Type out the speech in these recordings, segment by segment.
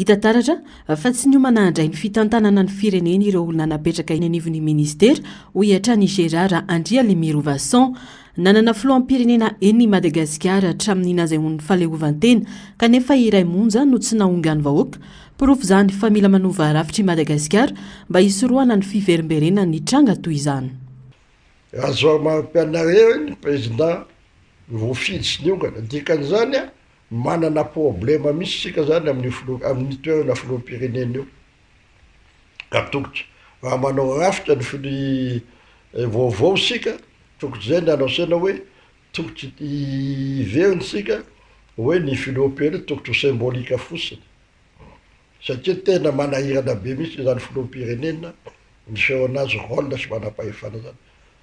hita taratra fa tsy ny homana handray ny fitantanana ny firenena ireo olona napetraka eny anivon'ny ministera ho hiatrany Gérard Andria Lemirovason nanana filoham-pirenena eny Madagasikara hatramin'ny izay ny fahaleovantena kanefa iray monja no tsy nahongany vahoaka porofo izany fa mila manova rafitry Madagasikara mba hisorohana ny fiverimberena ny tranga toy izany. Azo mampianareo ny président voafidy sy niongana dikan'izany manana problema misy sika zany amin'ny toerana filoham-pirenena io ka tokotry raha manao rafitra ny vaovao sika tokotry zay ny anaosena hoe tokotry iveriny sika hoe ny filoham-pirenena tokotry ho symbolika fotsiny satria tena manahirana be misy zany filoham-pirenena miseho anazy rôle sy manam-pahefana zany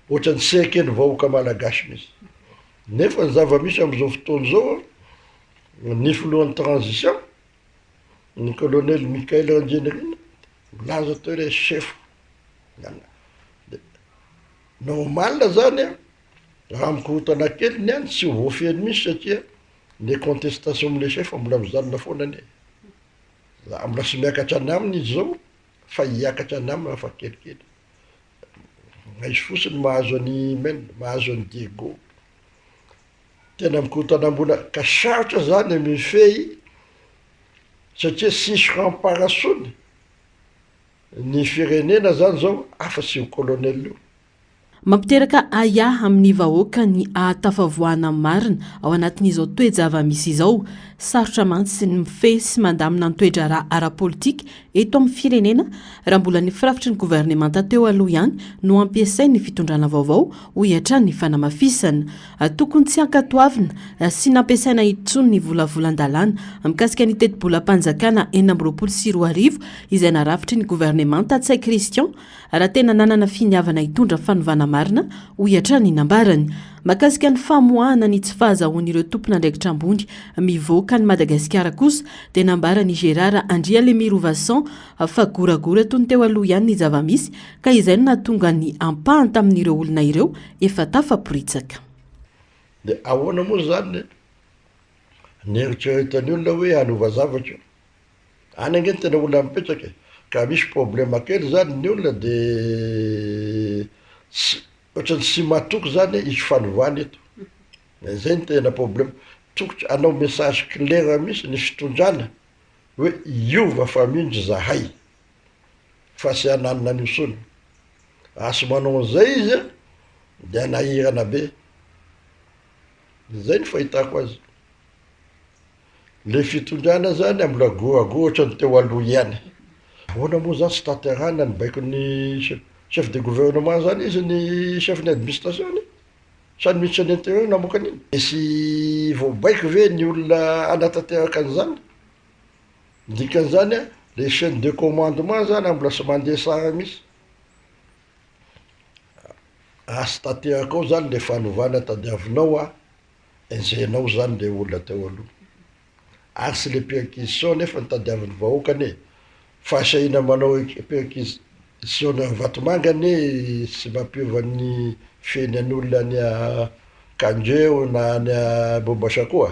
ohatrany sekeny vahoaka malagasy misy nefa ny zava-misy amin'izao fotoana zao ny filohan'ny transition ny colonel Michael Randjenirina milaza teo hoe chef normal zany raha mikorotana kely ny any tsy ho voafeny misy satria ny contestation amile chef mbola mijanona foana ane mbola sy miakatra any aminy izy zao fa hiakatra any aminy afa kelikely izy fotsiny mahazo any men mahazo any Diego tena mikorotana ambona ka sarotra zany mifehy satria sisy ramparasony ny firenena zany zao afa-tsy ho colonel io. Mampiteraka aya amin'ny vahoaka ny ahatafavoahana marina ao anatin'izao toe-java-misy izao sarotra mantsy ny mifehy sy mandamina ny toe-draharaha ara-politika eto amin'ny firenena raha mbola ny firafitry ny gouvernemanta teo aloha ihany no ampiasainy ny fitondrana vaovao ho hiatrany ny fanamafisana tokony tsy hankatoavina sy nampiasaina intsony ny volavolan-dalàna mikasika ny teti-bolam-panjakana 2024 izay narafitry ny gouvernemanta Tsay Christian raha tena nanana finiavana hitondra fanovana marina ho hiatrany nambarany makasika ny famoahana ny tsy fahazahoan'ireo tompon'andraikitra ambony mivoaka ny Madagasikara kosa dia nambarany Gérard Andria Lemirovason fa goragora toy ny teo aloha ihany ny zava-misy ka izay no nahatonga ny ampahany tamin'ireo olona ireo efa tafaporitsaka. Dia ahoana moa zany ny eritreretany olona hoe hanova zavatra any angeny tena olona mipetraka ka misy problema kely zany ny olona dia ohatrany sy matoky zany izy fanovana eto zay ny tena problema tokotry anao message clair misy ny fitondrana hoe iova fa mindry zahay fa sy ananina ny osony asy manao an'izay izy dia anahirana be zay ny fahitako azy le fitondrana zany ambola goagoa ohatrany teo aloha ihany ahoana moa zany sy tanterahana ny baiko ny chef de gouvernement zany izy ny chef d'administration sady ministre de l'intérieur namoaka an'iny sy voabaiko ve ny olona anatanteraka an'izany dikan'izany le chaîne de commandement zany mbola sy mandeha sara misy asy tanteraka ao zany le fanovana tadiavinao enzenao zany le olona teo aloha ary sy le perquisition nefa ny tadiavin'ny vahoaka ane fahasahina manao perquisition ny vatomanga ane sy mampiovan'ny feny an'olona any Kandreo na any Bombasakoa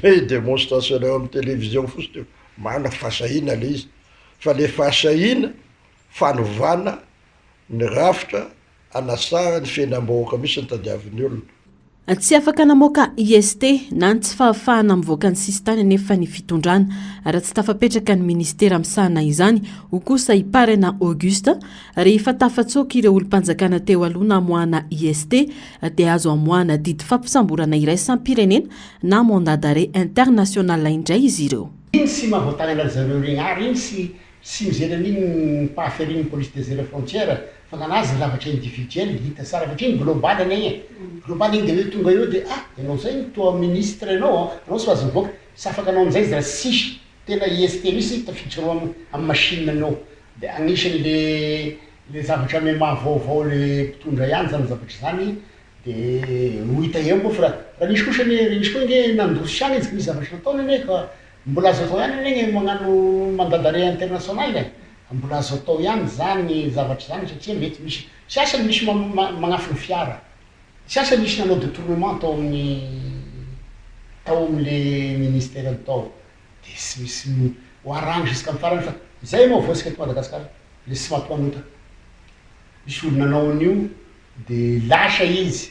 hoe démonstration ao amin'ny télévision fotsy teo mana fahasahina le izy fa le fahasahina fanovana ny rafitra anasara ny fiainam-bahoaka misy ny tadiavin'ny olona. Tsy afaka namoaka IST na ny tsy fahafahana mivoaka ny sistany nefa ny fitondrana raha tsy tafapetraka ny ministera misahana izany ho kosa iparena Augusta rehefa tafatsoaka ireo olom-panjakana teo aloha namoahana IST dia azo amoahana didy fampisamborana iray sampirenena na mandat d'arrêt international indray izy ireo. Iny sy mahavoatana zareo regny ary iny sy mijery an'iny pahaferiny police des zéro frontières fa nanazy lavatra individuel hita sara satria ny global ane global iny dia hoe tonga eo dia ianao zay toa ministre anao sy azo mivoaka sy afaka anao an'izay raha sisy tena IST misy tafiditra amin'ny machine anao dia agnisany le zavatra ame mahavaovao le mpitondra ihany zany zavatra zany dia ho hita eo moa fa raha misy kosa misy koa nge nandosy any izy misy zavatra nataony ane ka mbola azo atao ihany regny magnano mandat d'arrêt international mbola azo atao ihany zany zavatra zany satria mety misy sy asa misy magnafy ny fiara sy asa misy nanao détournement tao amin'le ministère tao de sy misy oarano jusqu'à farany fa zay moa voasika eto Madagasikara le sy matoanota misy olo nanao an'io de lasa izy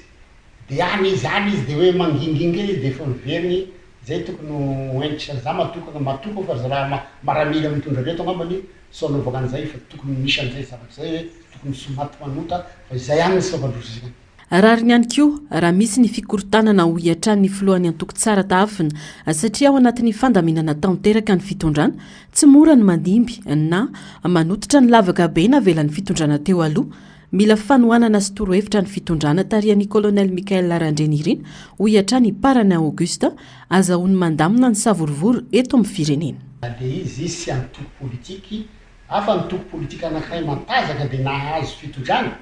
de any izy de hoe mangingingy izy de efa miveriny zay tokony oentitra za matoko fa za raha maramily mitondra reto angambany so anaovaka an'izay fa tokony misy an'izay zavatra zay hoe tokony somaty manota fa zay any misy fampandrosisika. Rariny ihany koa raha misy ny fikorontanana ho iatran'ny filohan'ny antoko tsara taafina satria ao anatin'ny fandaminana tanteraka ny fitondrana tsy mora ny mandimby na manototra ny lavaka be na velan'ny fitondrana teo aloha. Mila fanohanana sy torohevitra ny fitondrana tarihan'ny kolonel Mikael Larandrenirina ho iatrany Parana Augusta azahoany mandamina ny savorovory eto amin'ny firenena. De izy sy antoko politika afa ny toko politika anankiray mantazaka de nahazo fitondrana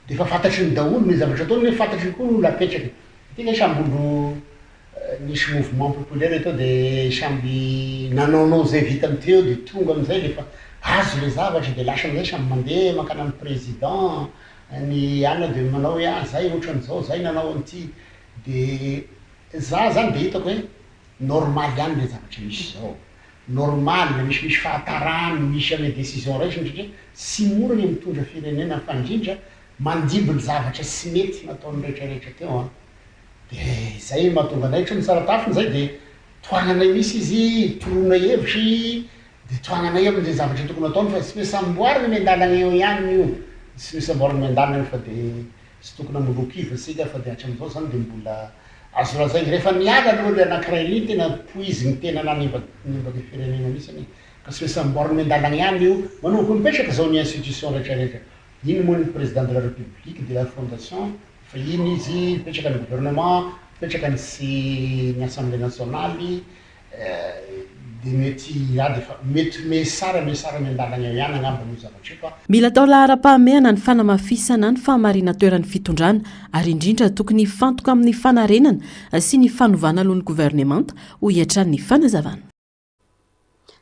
de efa fantatry ny daholo ny zavatra ataony hoe fantatry ny koa ny olapetraka tena sambolo nisy mouvement populaire eto de samby nanaonao zay vita am'teo de tonga am'izay lefa azo le zavatra de lasa am'izay samby mandeha makana amin'ny président ny anina de manao hoe zay ohatran'izao zay nanao an'ity de za zany de hitako hoe normal ihany le zavatra misy zao normal misy fahatarany misy ame décision raisy satria sy mora ny mitondra firenena fandrindra mandimby ny zavatra sy mety nataony rehetrarehetra teo a de zay mahatonga anay ohatry ny saratafiny zay de toagnanay misy izy toroana hevitry de toagnanay am'le zavatra tokony ataony fa tsy misy amboariny amy andalana eo ihany io tsy misy amboariny andalana io fa de tsy tokony amolokiva sika fa de hatram'izao zany de mbola azo razay rehefa miala aloha le anankiray iny tena poiziny tena nanimbaka firenena misy any ka tsy misy amboariny andalana ihany io manomboky mipetraka zao ny institution rehetrarehetra iny moa ny président de la république de la fondation fa iny izy mipetraka ny gouvernement mipetraka ny sy ny assemblée nationale de mety ady fa mety mesara ny andalana eo ihany angamba ny zavatra fa mila atao lahara-pahamehana ny fanamafisana ny fahamarina toeran'ny fitondrana ary indrindra tokony fantoka amin'ny fanarenana sy ny fanovana alohan'ny gouvernemanta ho iatran'ny fanazavana.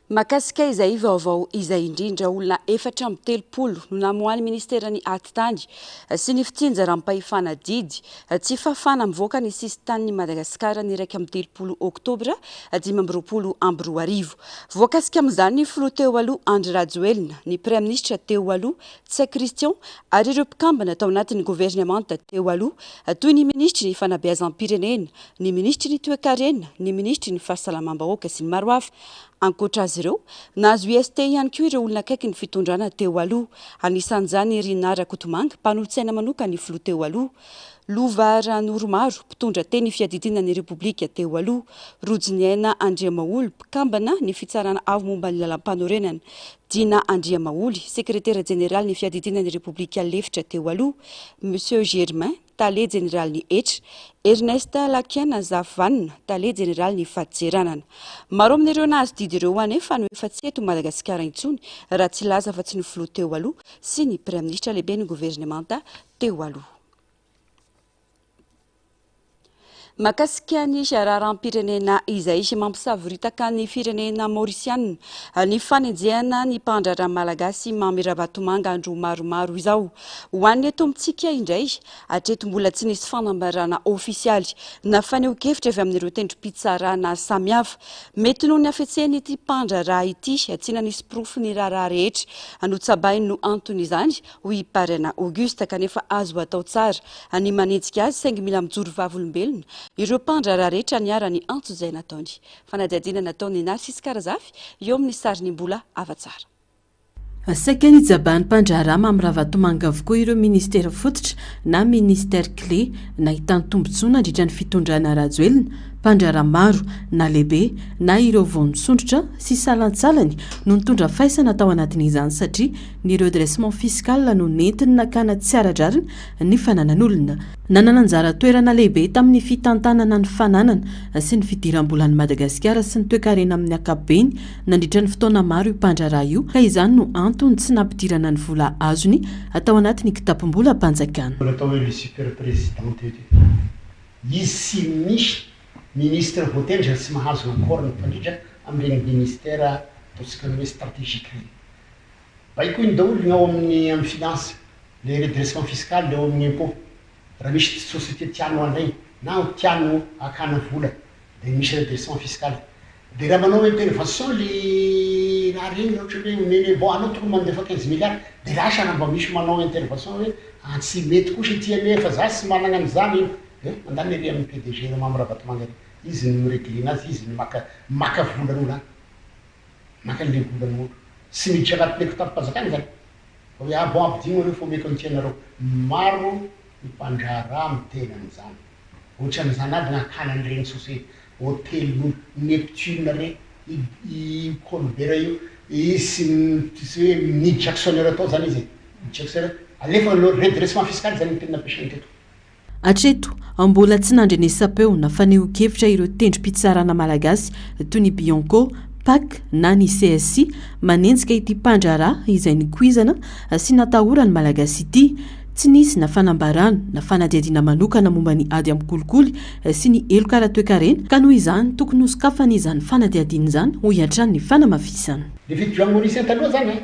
Makasika izay vaovao izay indrindra olona 430 no namoahany ministerany atitany sy ny fitinja rampahifana didy tsy fafana mivoaka ny sistan'ny Madagasikara ny 30 oktobra 2024. Voakasika amin'izany ny filoha teo aloha Andry Rajoelina, ny prime ministre teo aloha Tsia Christian ary ireo mpikambana tao anatin'ny gouvernemanta teo aloha toy ny ministry ny fanabeazam-pirenena, ny ministry ny toe-karena, ny ministry ny fahasalamam-bahoaka sy ny maro hafa. Ankoatra azy ireo, nahazo UST ihany koa ireo olona akaiky ny fitondrana teo aloha. Anisan'izany Rinara Kotomanga, mpanolotsaina manoka ny filoha teo aloha. Lova Ranoromaro, mpitondra teny fiadidinan'ny Repoblika teo aloha. Rojiniaina Andriamaoly, mpikambana ny fitsarana avo momba ny lalam-panorenana. Dina Andriamaoly, sekretera général ny fiadidinan'ny Repoblika lefitra teo aloha. Monsieur Germain, tale général ny etra. Ernest Lakiana Zavanina, tale général ny fatijeranana. Maro amin'ireo nahazo didy ireo anefa no efa tsy eto Madagasikara intsony raha tsy laza fa tsy ny filoha teo aloha sy ny prime ministre lehibe ny gouvernemanta teo aloha. Makasika ny raharam-pirenena izay mampisaviritaka ny firenena Mauritiana ny fanenjehana ny mpandraharaha malagasy Mamirabatomanga andro maromaro izao. Ho an'ny eto amintsika indray hatreto mbola tsy nisy fanambarana ofisialy na faneho-kevitra avy amin'ireo tendrom-pitsarana samihafa. Mety noho ny hafetsehany ity mpandraharaha ity tsy nanisy profy ny raharaha rehetra anotsabainy no antony izany hoy Parana Augusta kanefa azo atao tsara ny manenjika azy saingy mila mijoro vavolombelona ireo mpandraharaha rehetra niara ny antso izay nataony. Fanadihadiana nataony Narcisse Karazafy eo amin'ny sariny mbola avatsara. Saika ny jaban'ny mpandraharaha Mamirabatomanga avokoa ireo ministera fototra na ministera clé nahitany tombontsoa nandritra ny fitondrana Rajoelina, mpandraharaha maro na lehibe na ireo vao nisondrotra sy salantsalany no nitondra faisana tao anatin'izany satria ny redressement fiscal no nentiny nakana tsy ara-drariny ny fananan'olona. Nanana anjara toerana lehibe tamin'ny fitantanana ny fananana sy ny fidiram-bolan'i Madagasikara sy ny toe-karena amin'ny ankapobeny nandritra ny fotoana maro io mpandraharaha io ka izany no antony tsy nampidirana ny vola azony atao anatin'ny kitapom-bola mpanjakana. Atao hoe le super président izy sy misy ministre voatendra tsy mahazo encore ny mpandritra amin'ireny ministère ataontsika hoe stratégique reny. Baiko iny daholo ny ao amin'ny finance, le redressement fiscal, le ao amin'ny impôt. Raha misy société tiano anay na tiano akana vola dia misy redressement fiscal. dia raha manao intervention le raha regny ohatra hoe omeny bon anao tokony mandefa 15 milliards dia lasa raha mba misy manao intervention hoe antsy mety kosa ity ane fa za sy manana an'izany mandany ary amin'ny PDG mamirabatomanga izy ny mireglena azy izy ny maka volan'olo any maka le volan'olo sy miditra agnaty leko tampim-pazakany zany fa hoe bon ampidigno areo fo meko antianareo maro mpandrara mitena an'izany ohatra n'izany aby gn'akana an'ireny sosy hôtelin'olo Neptune re i Colbert io sy hoe miditra actionnaire atao zany izy miditra actionnaire alefa lo redressement fiscal zany tena ampiasainy teto hatreto mbola tsy nandrenesapeo na faneho-kevitra ireo tendrom-pitsarana malagasy toy ny Bianco, PAC na ny CSI manenjika ity mpandrara izay nikuizana sy natahora ny malagasy ity tsy nisy na fanambarana na fanadiadiana manokana momba ny ady amin'ny kolikoly sy ny elokara toe-karena ka noho izany tokony hosokafana izany fanadiadiana izany ho iatran'ny fanamafisana. Le vidiango Maurice taloha zany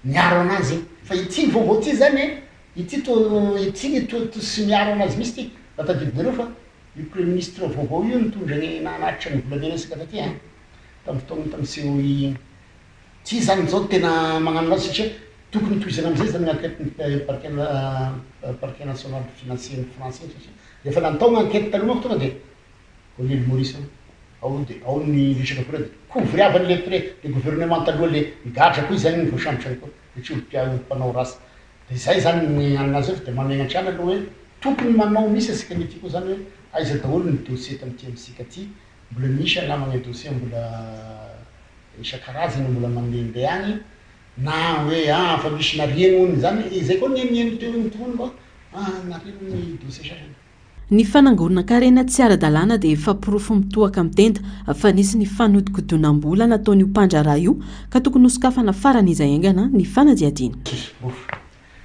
miaro anazy fa ity vaovao ity zany ity to sy miaro anazy misy ity fa tadidinareo fa io premier ministre vaovao io nitondra ny nanatitra ny volamena sika taty tamin'ny fotoana tamiseho ty zany zao tena magnano azy satria tokony toizana am'izay zany gn'enquête parquet national financier français satria rehefa natao gn'enquête taloha tonga dia Colonel Maurice ao ny resaka koa de kovriavany le gouvernement taloha le migadra koa zany voasambotra koa tsy mpanao rasy dia zay zany ny aminazy fa dia mamegnatrana aloha hoe tokony manao misy asika ny ty koa zany hoe aiza daholo ny dossier tamity amitsika ty mbola misy anamagna dossier mbola isan-karazany mbola mandehandeha agny na hoe fa misy narienony zany izay koa nienieny teo nytony mba narienony dossier sasany. Ny fanangonana karena tsy ara-dalàna dia efa pirofo mitohaka amin'ny tenda fa nisy ny fanodikodonam-bola nataon'io mpandrara io ka tokony hosokafana farany izay aingana ny fanadiadiana.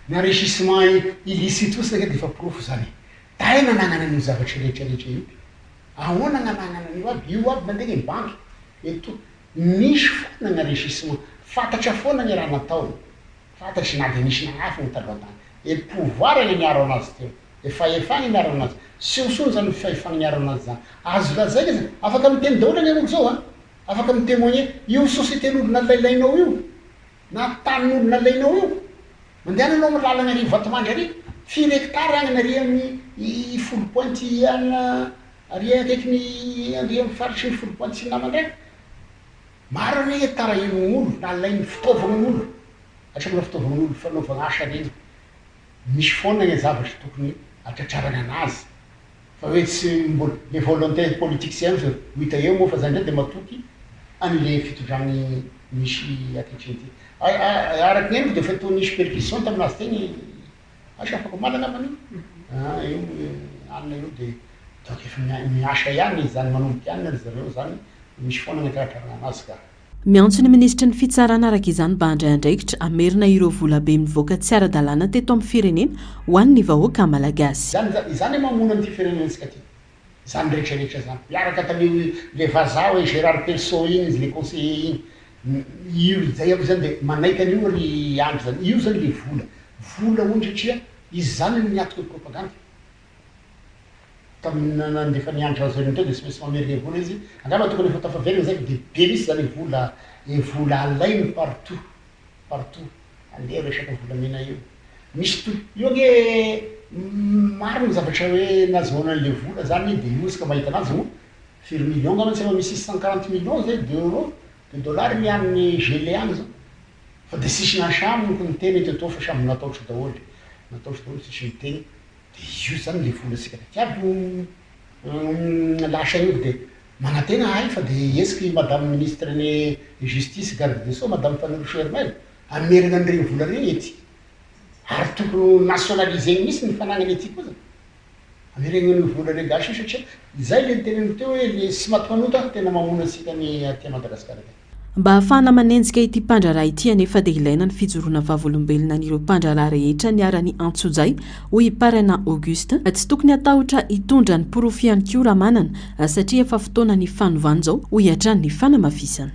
Ny enrichissement illicite fotsiny dia efa pirofo zany taina nagnana an'io zavatra rehetrarehetra io ahoana gnanagnana an'io aby io aby mandeha ny banky eto misy foana ny enrichissement fantatra foana ny raha nataony fantatry na dia misy nagnafa ny taloha tany pouvoir ny miaro anazy teo efany miaro anazy siosono zany fahefany miaro anazy zany azo lazay izy afaka miteny daholo ny olo zao afaka mitémoigner io sociétén'olo nalailainao io na tanin'olo nalainao io mandehananao amin'ny lalana ary vatomandry ary firy hectare agny nary amin'ny folo pointy ana ary akaiky ny ary amin'ny faritry ny folo pointy sy namandraiky maro ny hectare ain'olo nalainy fitaovan'olo hatramina fitaovan'olo fanaovana asa reny misy foana ny zavatra tokony atratrarana anazy fa hoe tsy mbola le volonté politique sy amzy ho hita eo moa fa zany dia matoky an'le fitondrany misy akehitriny ty araky ny eniko dia fa toa nisy perquisition taminazy teny asa afaka malana manio io anina io dia donc efa miasa ihany zany manomboky ihany ry zareo zany misy foana ny atratrarana anazy ka. Miantso ny ministra ny fitsarana araka izany mba handray andraikitra amerina ireo volabe mivoaka tsy ara-dalàna teto amin'ny firenena ho an'ny vahoaka malagasy. Izany mamona amin'ity firenentsika ty zany rehetrarehetra zany miaraka tamy le vaza hoe Gérard Pelso iny izy le conseiller iny io zay aby zany dia manaiky an'io ry andro zany io zany le vola ono satria izy zany no miatoka ny propagande taminandefa niandro azy reny teo dia sy maintsy mamery le vola izy angamba tokony efa tafaverina zay dia be misy zany vola alainy partout andeha resaka volamena io misy to io gne maro ny zavatra hoe nazahoana an'le vola zany dia io isika mahita anazy mo firy million ngamba tsy efa misy 640 millions zay d'euro de dollar mian'ny gelé agny zao fa dia sisy nasamiko ny teny tetao fa samy nataotry daholo sisy ny teny dia io zany le vola sika tiaby lasa io dia manatena ay fa dia esiky madame ministre ny justice garde des sceaux madame Fanny Rouchermel amerina an'ireny vola reny ety ary tokony nationalisé misy ny fanagnany ety koa zany amerina ny vola reny gasy satria zay le teneny teo hoe le sy maty-manota tena mamona asika ny aty Madagasikara. Mba hafana manenjika ity mpandrara ity anefa dia ilaina ny fijoroana vavolombelona an'ireo mpandrara rehetra niarany antsojay hoy Parena Auguste tsy tokony atahotra hitondra ny porofo ihany koa raha manana satria efa fotoana ny fanovana zao ho iatran'ny fanamafisana.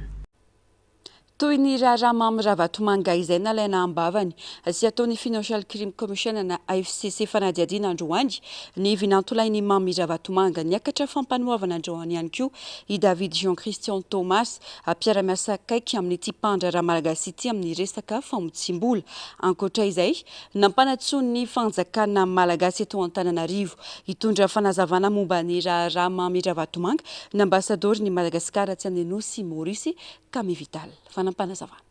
toy ny rahamamy Ravatomanga izay nalaina ambavany sy ataon'ny Financial Crime Commission na AFCC fanadihadiana androany ny vinantolain'ny mamy Ravatomanga niakatra fampanoavana androany ihany koa i David Jean Christian Thomas mpiara-miasa akaiky amin'ity mpandraraha malagasy ity amin'ny resaka famotsim-bola. Ankoatra izay nampanatsony ny fanjakana malagasy eto Antananarivo hitondra fanazavana momba ny rahamamy Ravatomanga ny ambassadeur ny Madagasikara tsy amin'ny Nosy Maurice Kamivital. Fanampanazavana.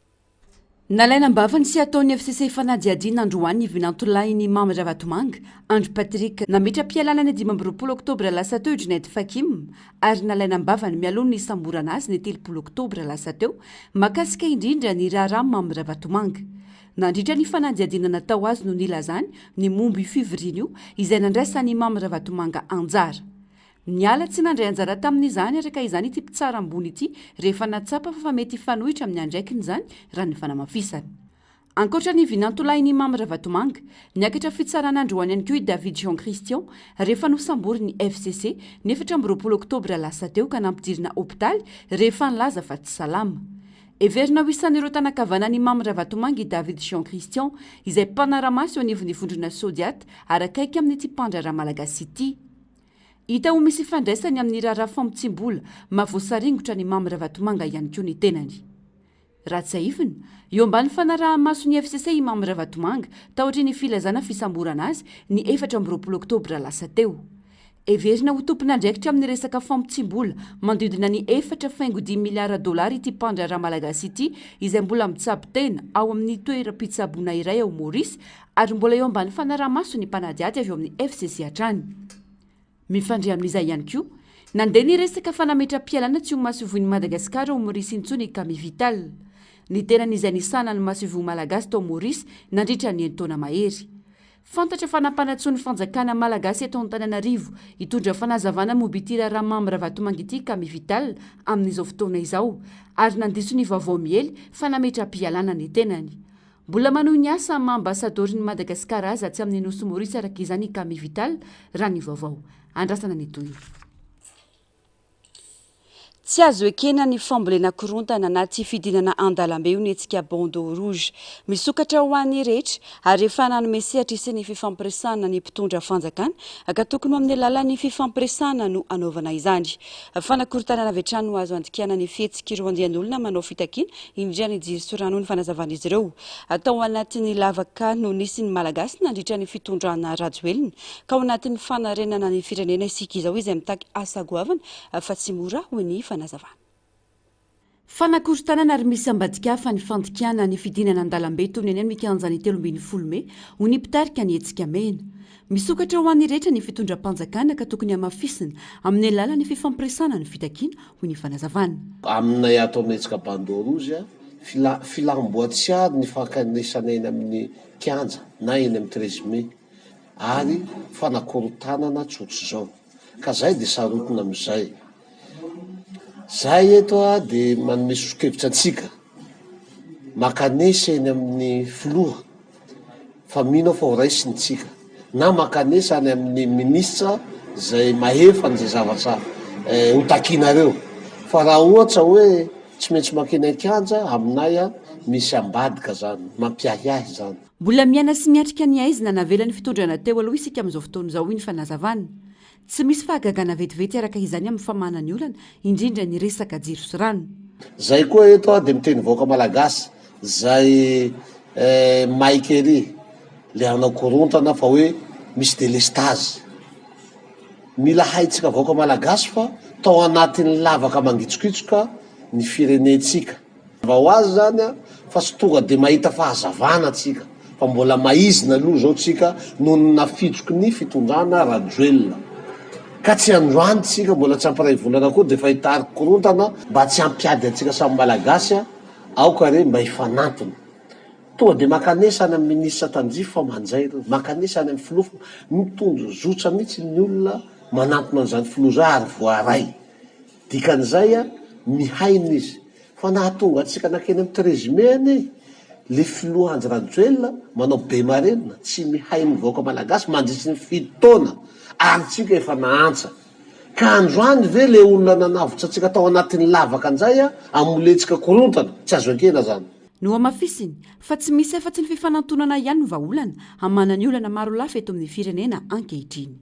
Nalaina ambavany sy ataon'ny FCC fanadihadiana androany vinantolain'ny mamy Ravatomanga Andrew Patrick nametra-pialana ny 20 oktobra lasa teo Junaid Fakim ary nalaina ambavany mialoha ny samborana azy ny 30 oktobra lasa teo makasika indrindra ny raharaha mamy Ravatomanga. Nandritra ny fanadihadiana natao azy no nilazany ny momby fivoriana io izay nandraisan'ny mamy Ravatomanga anjara. Niala tsy nandray anjara tamin'izany araka izany ity mpitsara ambony ity rehefa natsapa fa mety fanohitra amin'ny andraikiny izany raha ny fanamafisany. Ankoatra ny vinantolain'ny mamy Ravatomanga, niakatra fitsarana androany ihany koa i David Jean Christian rehefa nosambory ny FCC ny 14 oktobra lasa teo ka nampidirina hôpitaly rehefa nilaza fa tsy salama. Everina ho isan'ireo tanakavanan'ny mamy Ravatomanga i David Jean Christian izay mpanaramasy eo anivon'ny vondrona Sodiaty arakaiky amin'ity mpandraraha malagasy ity. Hita ho misy fandraisany amin'ny raharaha famotsim-bola mahavoasaringotra ny mamy Ravatomanga ihany koa ny tenany. Raha tsy haifina, eo ambany fanaraha-maso ny FCC i mamy Ravatomanga taotry ny filazana fisamborana azy ny 14 oktobra lasa teo. Everina ho tompon'andraikitra amin'ny resaka famotsim-bola mandodina ny 4.10 miliara dolary ity mpandraraha malagasy ity izay mbola mitsabo tena ao amin'ny toeram-pitsaboana iray ao Maurice ary mbola eo ambany fanaraha-maso ny mpanadiady avy eo amin'ny FCC hatrany. Mifandray amin'izay ihany koa, nandeha ny resaka fanametra-pialana tsy ho masivoan'ny Madagasikara ao Maurice intsony Kamivital. Ny tenan'izay nisana ny masivo malagasy tao Maurice nandritra ny taona mahery. Fantatra fanampanatsony fanjakana malagasy eto Antananarivo hitondra fanazavana momba ity raharaha mamy Ravatomanga ity Kamivital amin'izao fotoana izao ary nandiso ny vaovao miely fanametra-pialana ny tenany. Mbola manohy ny asa ambassadeur-ny Madagasikara aza tsy amin'ny Nosy Maurice araka izany Kamivital raha ny vaovao. Andrasana ny toy. Tsy azo ekena ny fambolena korontana anaty fidinana andalambe io netsika bandeau rouge. Misokatra ho an'ny rehetra ary efa nanome sehatra isen'ny fifampiresahana ny mpitondra fanjakana ka tokony amin'ny alalan'ny fifampiresahana no anaovana izany. Fanakorontanana avy hatrany no azo andikana ny fihetsika ireo andian'olona manao fitakiana indrindra ny jiro sorano ny fanazavana izy ireo. Atao anatin'ny lavaka no nisy ny malagasy nandritra ny fitondrana rajoelina ka ao anatin'ny fanarenana ny firenena isika izao izay mitaky asa goavana fa tsy mora hoy ny fanazavana. Fanakorontanana ary misy ambadika fa ny fandikana ny fidinana andalambe toy ny eny mikanjany 13 Mey ho ny mpitarika ny hetsika mena. Misokatra ho an'ny rehetra ny fitondram-panjakana ka tokony hamafisina amin'ny alalan'ny fifampiresahana ny fitakiana ho ny fanazavana. Aminay ato amin'ny hetsika bandeau rouge filamboatsiary ny fankanesana eny amin'ny kianja na eny amin'ny 13 Mey ary fanakorontanana tsotra zao. Ka zay dia sarotina amin'izay. Zay eto dia manome sokevitra antsika makanesa eny amin'ny filoha fa mino fa ho raisintsika na makanesa any amin'ny ministra zay mahefany zay zavatra hotakinareo fa raha ohatra hoe tsy maintsy makeny an-kianja aminay misy ambadika zany mampiahiahy zany. Mbola miaina sy miatrika ny aizina navelan'ny fitondrana teo aloha isika amin'izao fotoana izao iny fanazavana. Tsy misy fahagagana vetivety araka izany amin'ny famana ny olana indrindra ny resaka jiro sy rano. Zay koa eto dia miteny vaoaka malagasy zay maiky ery le hanao korontana fa hoe misy délestage. Mila haitsika vaoaka malagasy fa tao anatin'ny lavaka mangitsokitsoka ny firenetsika. Vao azy zany fa tsy tonga dia mahita fahazavana atsika fa mbola maizina aloha zao tsika no nafitroky ny fitondrana rajoelina. Ka tsy androany tsika mbola tsy ampiray volana koa dia fa hitary korontana mba tsy ampiady atsika samy malagasy aoka re mba hifanantona. Tonga dia makanesa any amin'ny ministra Tandrifo fa manjay ireo, makanesa any amin'ny filoha mitondro zotra mihitsy ny olona manantona an'izany filoha ary voaray. Dikan'izay mihaina izy fa nahatonga atsika nakeny amin'ny 13 Mey anie le filoha Andry Rajoelina manao be marenina tsy mihainy vaoaka malagasy mandritsy ny 7 taona ary tsika efa nahantsa ka androany ve le olona nanavotra atsika tao anatin'ny lavaka anizay a amoletsika korontana tsy azo ankena zany no amafisiny fa tsy misy efa-tsy ny fifanantonana ihany no vaolana hamana ny olana maro lafa eto amin'ny firenena ankehitriny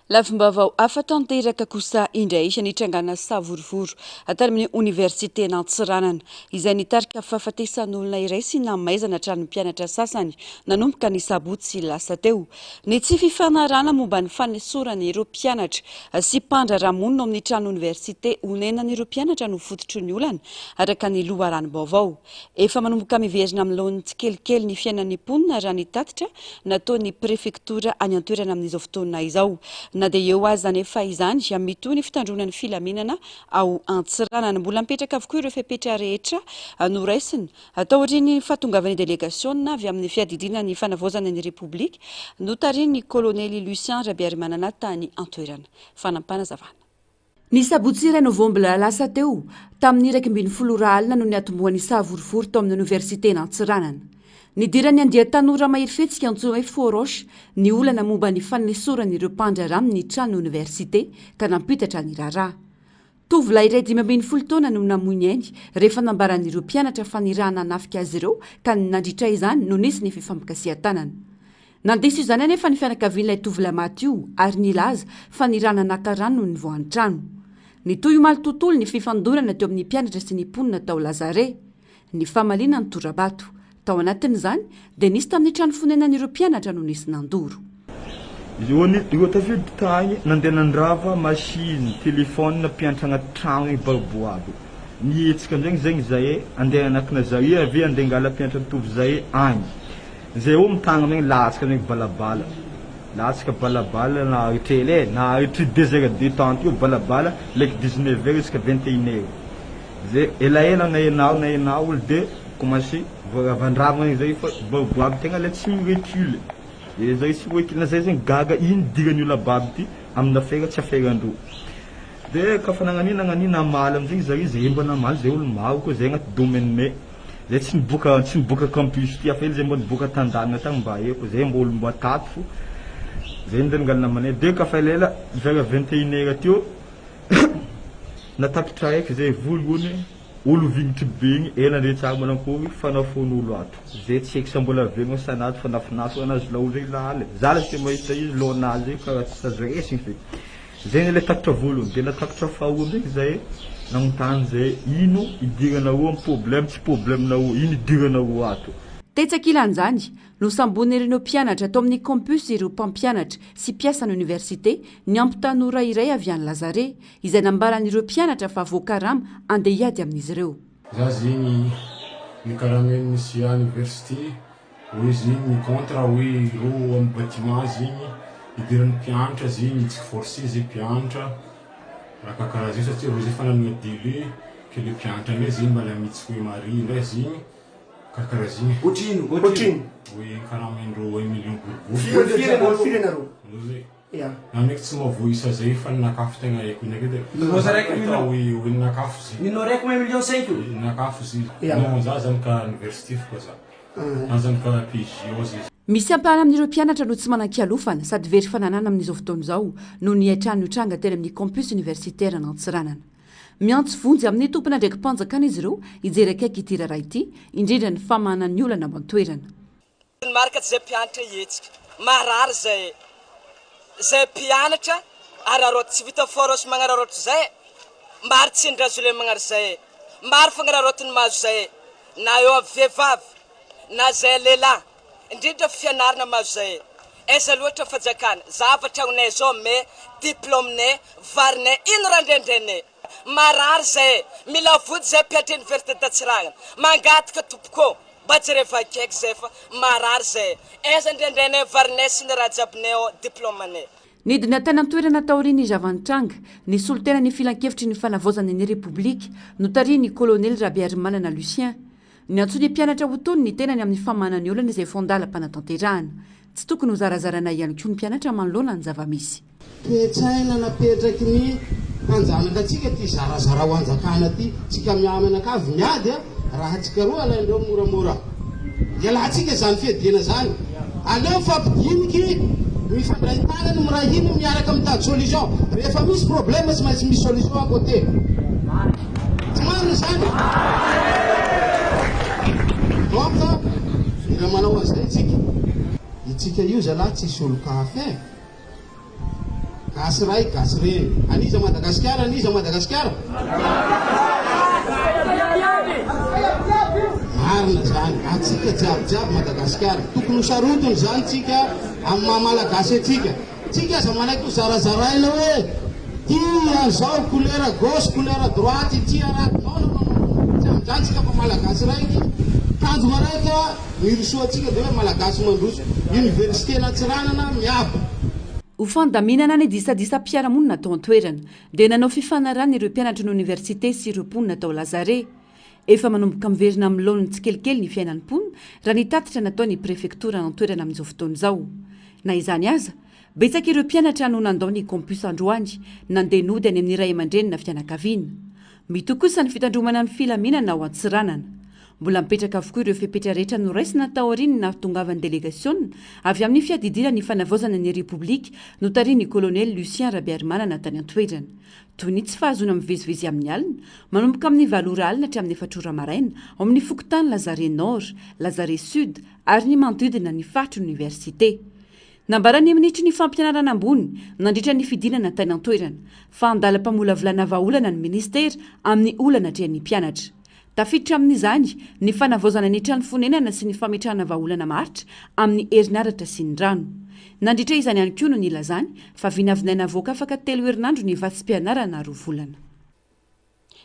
lavimbavao afatanteraka kosa indray isany hitrangana savorovoro atary amin'ny université Nantsiranana izay nitarika fahafatesan'olona iray sy namaizana hatramin'ny mpianatra sasany nanomboka ny sabotsy lasa teo ny tsy fifanarana momba ny fanesorany ireo mpianatra sy mpandra ramonina amin'ny trano université honenany ireo mpianatra no fototry ny olana araka ny loharanom-baovao efa manomboka miverina amin'ny laon'ny tsikelikely ny fiainan'ny mponina raha ny tatitra nataon'ny prefektora any an-toerana amin'izao fotoana izao na dia eo azy zany efa izany mitohy ny fitandronan'ny filaminana ao Antsiranana mbola mipetraka avokoa ireo fepetra rehetra noraisiny atao aorian'ny fahatongavan'ny délégation avy amin'ny fiadidinany fanavaozana ny République notarin'ny colonel Lucien Rabiarimanana tany an-toerana fanampana-zavana. Ny sabotsy iray novambra lasa teo tamin'ny 2010 alina no niatombohan'ny savorovoro tao amin'ny université Nantsiranana. Ny dirany andia tanora mahirifetsika antsoina hoe Foroche ny olana momba ny fanesorany ireo mpandrara amin'ny trano université ka nampitatra ny raharaha. Tovolahy iray 15 taona no namoiny ainy rehefa nambaran'ireo mpianatra fanirahana hanafika azy ireo ka nandritra izany no nisy ny fifampikasihan-tanana. Nandeso izany anefa ny fianakavian'ilay tovolahy maty io ary nilaza fanirahana nakarano no nivoan'ny trano. Ny toy omaly tontolo ny fifandonana teo amin'ny mpianatra sy ny mponina tao Lazare, ny famaliana ny Torabato. Tao anatin'izany dia nisy tamin'ny trano fonenan'ireo mpianatra no nisy nandoro. Io tafiditra tagny nandeha nandrava machine telefone mpianatra anaty trano iny baboabo nietsika amizay zegny zay andeha anakina zay avy andeha angala mpianatra mitovy zay agny zay o mitagna amigny latsaka amigny balabala latsaka balabala na itrele na itry 2 heures de temps io balabala lek 19 heures jusqu'à 21 heures zay elaela na enao olo de commencé vandragna zay fa baboabo tegna le tsy recule zay tsy recule na zay zegny gaga iny digan'io lababy ty amina fera tsy aferandro de kafa nagnanina amaly amizay zay zay mba namaly zay olo maro koa zay agnaty domaine zay tsy niboka campus ty afa zay mba niboka tandana tagny mba eko zay mba olo mba tato fo zay ndengalina amane de kafa lela vers 21 heures teo natapitra eky zay volohany olo vignitry be igny ela ndre tsara manankory fanafon'olo ato zay tsy eky sambola vegno sanaty fanafinafo anazy laolo zay laly zala tsy mahita izy lonazy karaha tsy sazoresiny fe zay le takatra voalohany de natakatra faharoa amizay zay nagnontany zay ino idirana ro amin'ny problème tsy problème na ro ino idirana ro ato tetsaka ilan'izany no sambony ireo mpianatra atao amin'ny campus ireo mpampianatra sy mpiasa ny université ny ampitanora iray avy any Lazare izay nambaran'ireo mpianatra fa voakarama andeha hiady amin'izy ireo. Za zegny nikaramen'ny misy université hoe zegny ny contre hoe ro amin'ny bâtiment zegny idiran'ny mpianatra zegny tsy forcé zay mpianatra raha karaha zay satria ro zay fananana délai que le mpianatra ndray zegny mbala mitsy hoe mari ndray zegny kakaraha zegny otrino hoe karamendro 1 million boribory namaiky tsy mavoisa zay fa ninakafo tegna haiko hoe ninakafo zay nino raiky 1 million 5 ninakafo zay non za zany ka université fo za na zany ka PGO zay misy ampahana amin'ireo mpianatra no tsy manan-kialofana sady very fananana amin'izao fotoana izao no niatrano tranga teny amin'ny campus universitaire Nantsiranana. Miantso vonjy amin'ny tompona ndraiky mpanjakana izy ireo hijery akaiky ity raharaha ity indrindra ny famanan'ny olana aman-toerana. Marika zay mpianatra hetsika marary zay mpianatra araroto tsy vita forosy magnararoto zay maro tsindrazo le magnary zay maro fagnararotony mazo zay na eo amin'ny vehivavy na zay lehilahy indrindra fianarana mazo zay eza loatra fajakana zavatra agnay zao me diplômenay varinay ino raha ndrendrenay marary zay mila vody zay mpianatra université d'Antsiranana mangataka tompoko mba jereva akaiky zay fa marary zay eza ndrendrenay varinay sy ny raha jiabinay diplômenay. Nidina tany an-toerana taoriany Javantranga ny solotena ny filan-kevitry ny fanavaozana ny République notariny colonel Rabiarimanana Lucien ny antsoiny mpianatra ho tony ny tenany amin'ny famanany olana izay fondala mpanatanterahana tsy tokony ho zarazarana ihany koa ny mpianatra manoloana ny zavamisy. Toetsaina napetraky ny anjanakatsika ty zarazara ho anjakana ty tsika miamana akavy miady raha tsika roa alaindreo moramora dia laha tsika zany fiadiana zany aleo fampidiniky mifandraintana no mirahino miaraka mitady solution rehefa misy problème tsy maintsy misy solution à côté tsy marina zany donc ira manao an'izay itsika io zalahy tsisy olo-kafe gasy ray gasy reny aniza Madagasikara marina zany atsika jiabijiaby Madagasikara tokony sarotony zany tsika amin'ny mahamalagasy tsika aza manaiky zarazaraina hoe tia zao couleur gauche couleur droite tia raha non tsika fa malagasy raiky tanjona raika mirosoatsika dia hoe malagasy mandroso université natsiranana miabo ho fandaminana ny disadisa-piaramonina tao an-toerana dia nanao fifanarana ireo mpianatra ny oniversité sy ireo mponina tao Lazare efa manomboka miverina amin'ny laoniny tsikelikely ny fiainan'ny mponina raha nitatitra natao ny prefektora an-toerana amin'izao fotoana izao na izany aza betsaka ireo mpianatra no nandao ny campus androany nandeha nody any amin'ny ray aman-dreny na fianakaviana mito kosa ny fitandromana ny filaminana ao Antsiranana mbola mipetraka avokoa ireo fepetra rehetra noraisina tao aoriany na tongavan'ny délégation avy amin'ny fiadidina ny fanavaozana ny république notariany colonel Lucien Rabiarimanana tany an-toerana toy ny tsy fahazona mivezivezy amin'ny alina manomboka amin'ny 7 alina hatramin'ny 4 maraina ao amin'ny fokotany Lazare Nord, Lazare Sud ary ny manodidina ny faritry université. Nambarany minitry ny fampianarana ambony nandritra ny fidinana tany an-toerana fa andalam-pamolavolana vahaolana ny ministera amin'ny olana atrehan'ny mpianatra. Tafiditra amin'izany ny fanavaozana ny trano fonenana sy ny fametrahana vahaolana maritra amin'ny herinaratra sy ny rano. Nandritra izany ihany koa no nilazany fa vinavinaina avoaka afaka 3 herinandro ny vasim-pianarana 2 volana.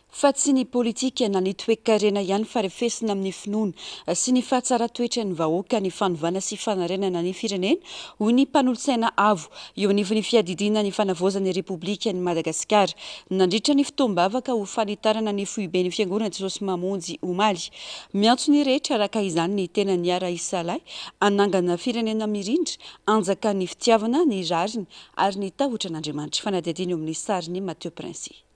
Fa tsy ny politika na ny toe-karena ihany fa refesina amin'ny finoana sy ny fahatsara-toetra ny vahoaka ny fanovana sy fanarenana ny firenena hoy ny mpanolotsaina avo eo anivon'ny fiadidina ny fanavaozan'ny Repoblika ny Madagasikara nandritra ny fotoam-bavaka ho fanitarana ny foiben'ny fiangonana Jesosy Mamonjy omaly miantso ny rehetra araka izany ny tena ny ara isalay anangana firenena mirindra anjaka ny fitiavana ny rariny ary ny tahotra n'Andriamanitra fanadihadiana eo amin'ny sariny Matteo Prince.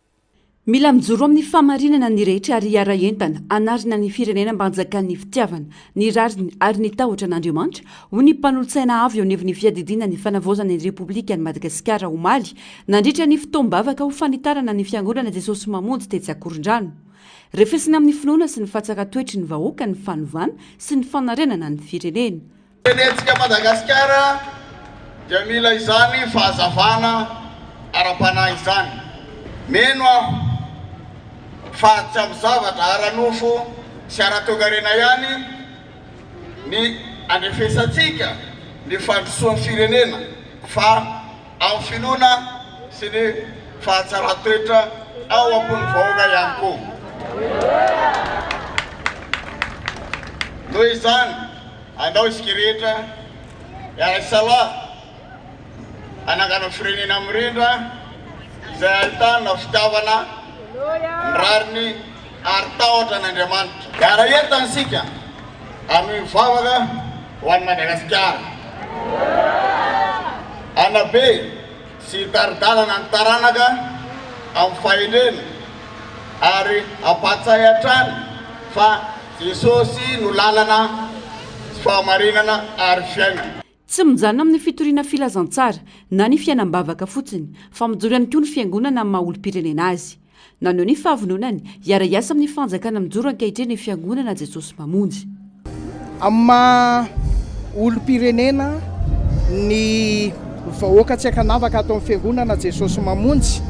Mila mijoro amin'ny famarinana ny rehetra ary hiara entana anarina ny firenena mba hanjakan'ny fitiavana ny rariny ary ny tahotra n'Andriamanitra hoy ny mpanolotsaina avy eo anivon'ny fiadidina ny fanavaozan'ny Repoblika ny Madagasikara omaly nandritra ny fotoam-bavaka ho fanitarana ny fiangonana Jesosy Mamonjy tetsy Akorondrano. Refesina amin'ny finoana sy ny fahatsara-toetry ny vahoaka ny fanovana sy ny fanarenana ny firenena. Firenentsika Madagasikara dia mila izany fahazavana ara-panahy izany. Meno aho fa tsy amin'ny zavatra ara-nofo sy ara-toekarena ihany ny andrefesantsika ny fandrosoan'ny firenena fa amin'ny finoana sy ny fahatsara-toetra ao ambony vahoaka ihany koa. Noho izany andao isika rehetra iara-isalahy anangana firenena mirindra izay ahitana fitiavana ny rariny ary tahotra n'Andriamanitra. Iara entana isika amin'ny mivavaka ho an'ny Madagasikara. Anabe sy taridalana ny taranaka amin'ny fahendrena ary ampatsay hatrany fa Jesosy no lalana sy fahamarinana ary fiainana. Tsy mijanona amin'ny fitoriana filazantsara na ny fiainam-bavaka fotsiny fa mijoro ihany koa ny fiangonana amin'ny maha-olom-pirenena azy. Naneo ny fahavononany hiara hiasa amin'ny fanjakana mijoro ankehitriny ny fiangonana Jesosy Mamonjy. Amin'ny maha-olom-pirenena ny vahoaka tsy akanavaka atao amin'ny fiangonana Jesosy Mamonjy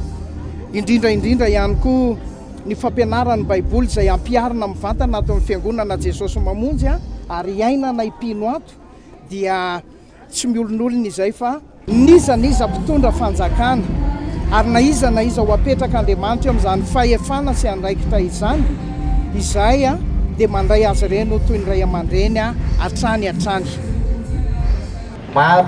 indrindra ihany koa ny fampianarana ny Baiboly izay ampiarina amin'ny vantana atao amin'ny fiangonana Jesosy Mamonjy ary iainana ipino ato dia tsy miolon'olona izay fa niza mpitondra fanjakana ary na iza ho apetraka Andriamanitra amin'izany fahefana sy andraikitra izany izay dia mandray azy ireny toy ny ray aman-dreny hatrany. Maro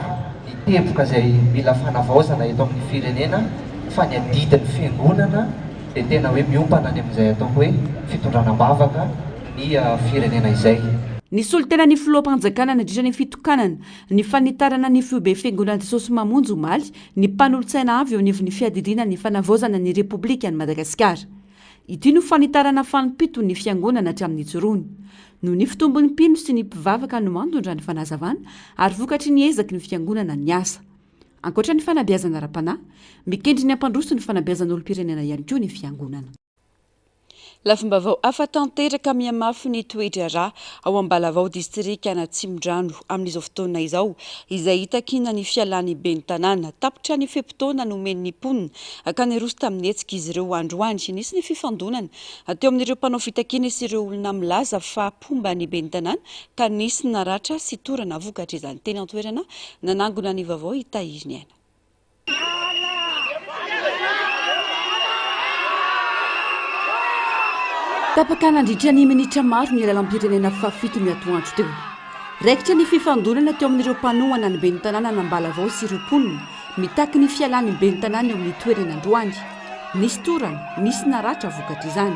ny teboka izay mila fanavaozana eto amin'ny firenena fa ny adidin'ny fiangonana dia tena hoe miompana any amin'izay atao hoe fitondranam-bavaka ny firenena izay. Ny solitena ny filoam-panjakana nandritra ny fitokanana ny fanitarana ny fiobe fiangonana Jesosy Mamonjy omaly ny mpanolotsaina avy eo anivon'ny fiadidina ny fanavaozana ny Repoblika ny Madagasikara. Ity no fanitarana fanimpito ny fiangonana hatramin'ny joroany. No ny fitombon'ny mpino sy ny mpivavaka no mandondra ny fanazavana ary vokatry ny ezaky ny fiangonana ny asa. ankoatra ny fanabeazana ra-panahy mikendry ny ampandroso ny fanabeazan'olom-pirenena ihany koa ny fiangonana. Lafimbavao afa tanteraka miamafy ny toetra rà ao Ambalavao distrika Anatsimondrano amin'izao fotoana izao izay hitakina ny fialany ben'ny tanàna tapitra ny fepotona nomen'ny mponina ka niroso tamin'ny hetsika izy ireo androany nisy ny fifandonana teo amin'ireo mpanao fitakina sy ireo olona milaza fa pomba ny ben'ny tanàna ka nisy naratra sy torana vokatra izany teny antoerana nanangona ny vavao hitahiziny aina. Tapaka nandritra ny minitra maro ny lalam-pirenena fafito ny atoandro teo. Raikitra ny fifandonana teo amin'ireo mpanohana ny ben'ny tanàna n'Ambalavao sy ireo mponina mitaky ny fialany ben'ny tanàna eo amin'ny toerana androany. Nisy torana, nisy naratra vokatra izany.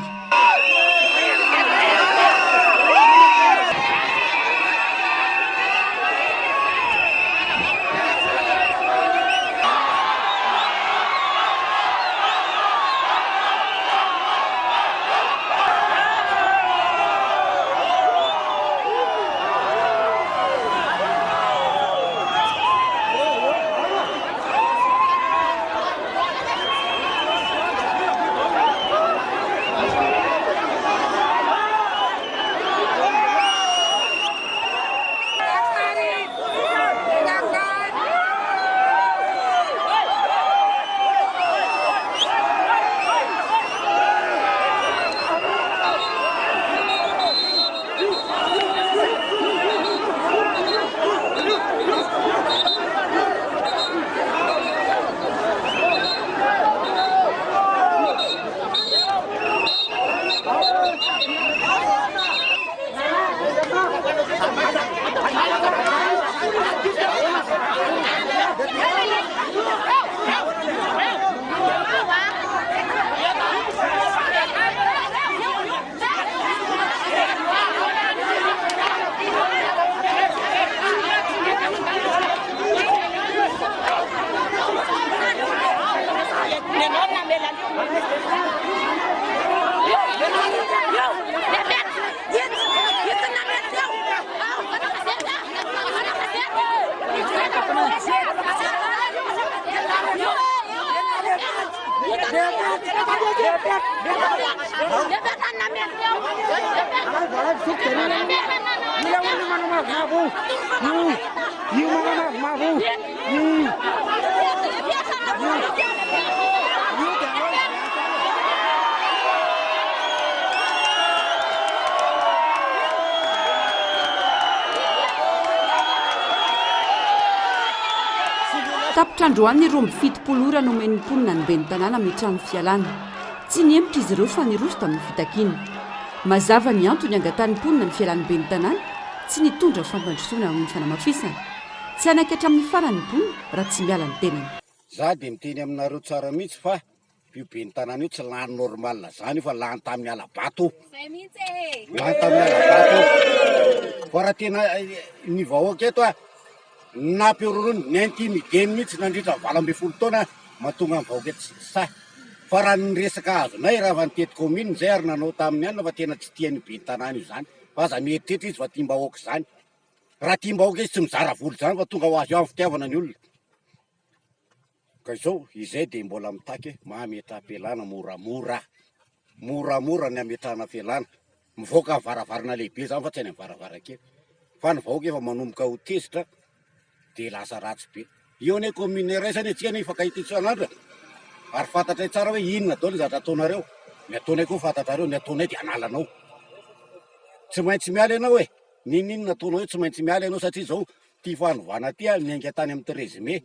Tapitra androany ny romby fitopolora nomen'ny mponina ny ben'ny tanàna mitrano fialana. Tsy niemitra izy ireo fa niroso tamin'ny fitakina. Mazava ny antony angatany mponina ny fialan'ny ben'ny tanàna tsy nitondra fampandrosoana amin'ny fanamafisana. Tsy anaiky hatramin'ny farany mponina raha tsy miala ny tenany. Za dia miteny aminareo tsara mihitsy fa io ben'ny tanàna io tsy lany normal zany io fa lany tamin'ny alabato. Lany tamin'ny alabato. Fa raha tena ny vahoaka eto nampiororony ny intimideny mihitsy nandritra 20 taona mahatonga ny vahoaka eto sa fa raha ny resaka azonay raha va nitety commune zay ary nanao tamin'ny anina fa tena tsy tian'ny ben'ny tanàna io zany fa aza mieritreritra izy fa tia mbahoaka zany raha tia mbahoaka izy tsy mizara voly zany fa tonga ho azy eo amin'ny fitiavana ny olona ka izao izay dia mbola mitaky mahameta am-pialana moramora ny ametrahana fialana mivoaka varavarana lehibe zany fa tsy any amin'ny varavarakely fa ny vahoaka efa manomboka ho tezitra dia lasa ratsy be eo ane commune raisany antsika ny fankahititsanandra ary fantatray tsara hoe inona dao ny zatra ataonareo ny ataonay koa fantatrareo ny ataonay dia analanao tsy maintsy miala ianao hoe ninona ataonao hoe tsy maintsy miala ianao satria zao tia fanovana ty miainga tany amin'ny 13 mai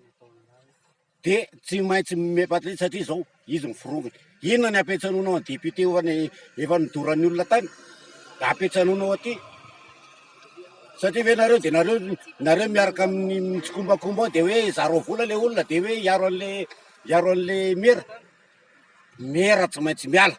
dia tsy maintsy mepatry satria zao izy mifirongana inona ny apetsanonao ny député efa nidoran'ny olona tany apetsanonao aty satria ve nareo dia nareo miaraka amin'ny mitsikombakomba dia hoe zaro vola le olona dia hoe iaro an'le mera tsy maintsy miala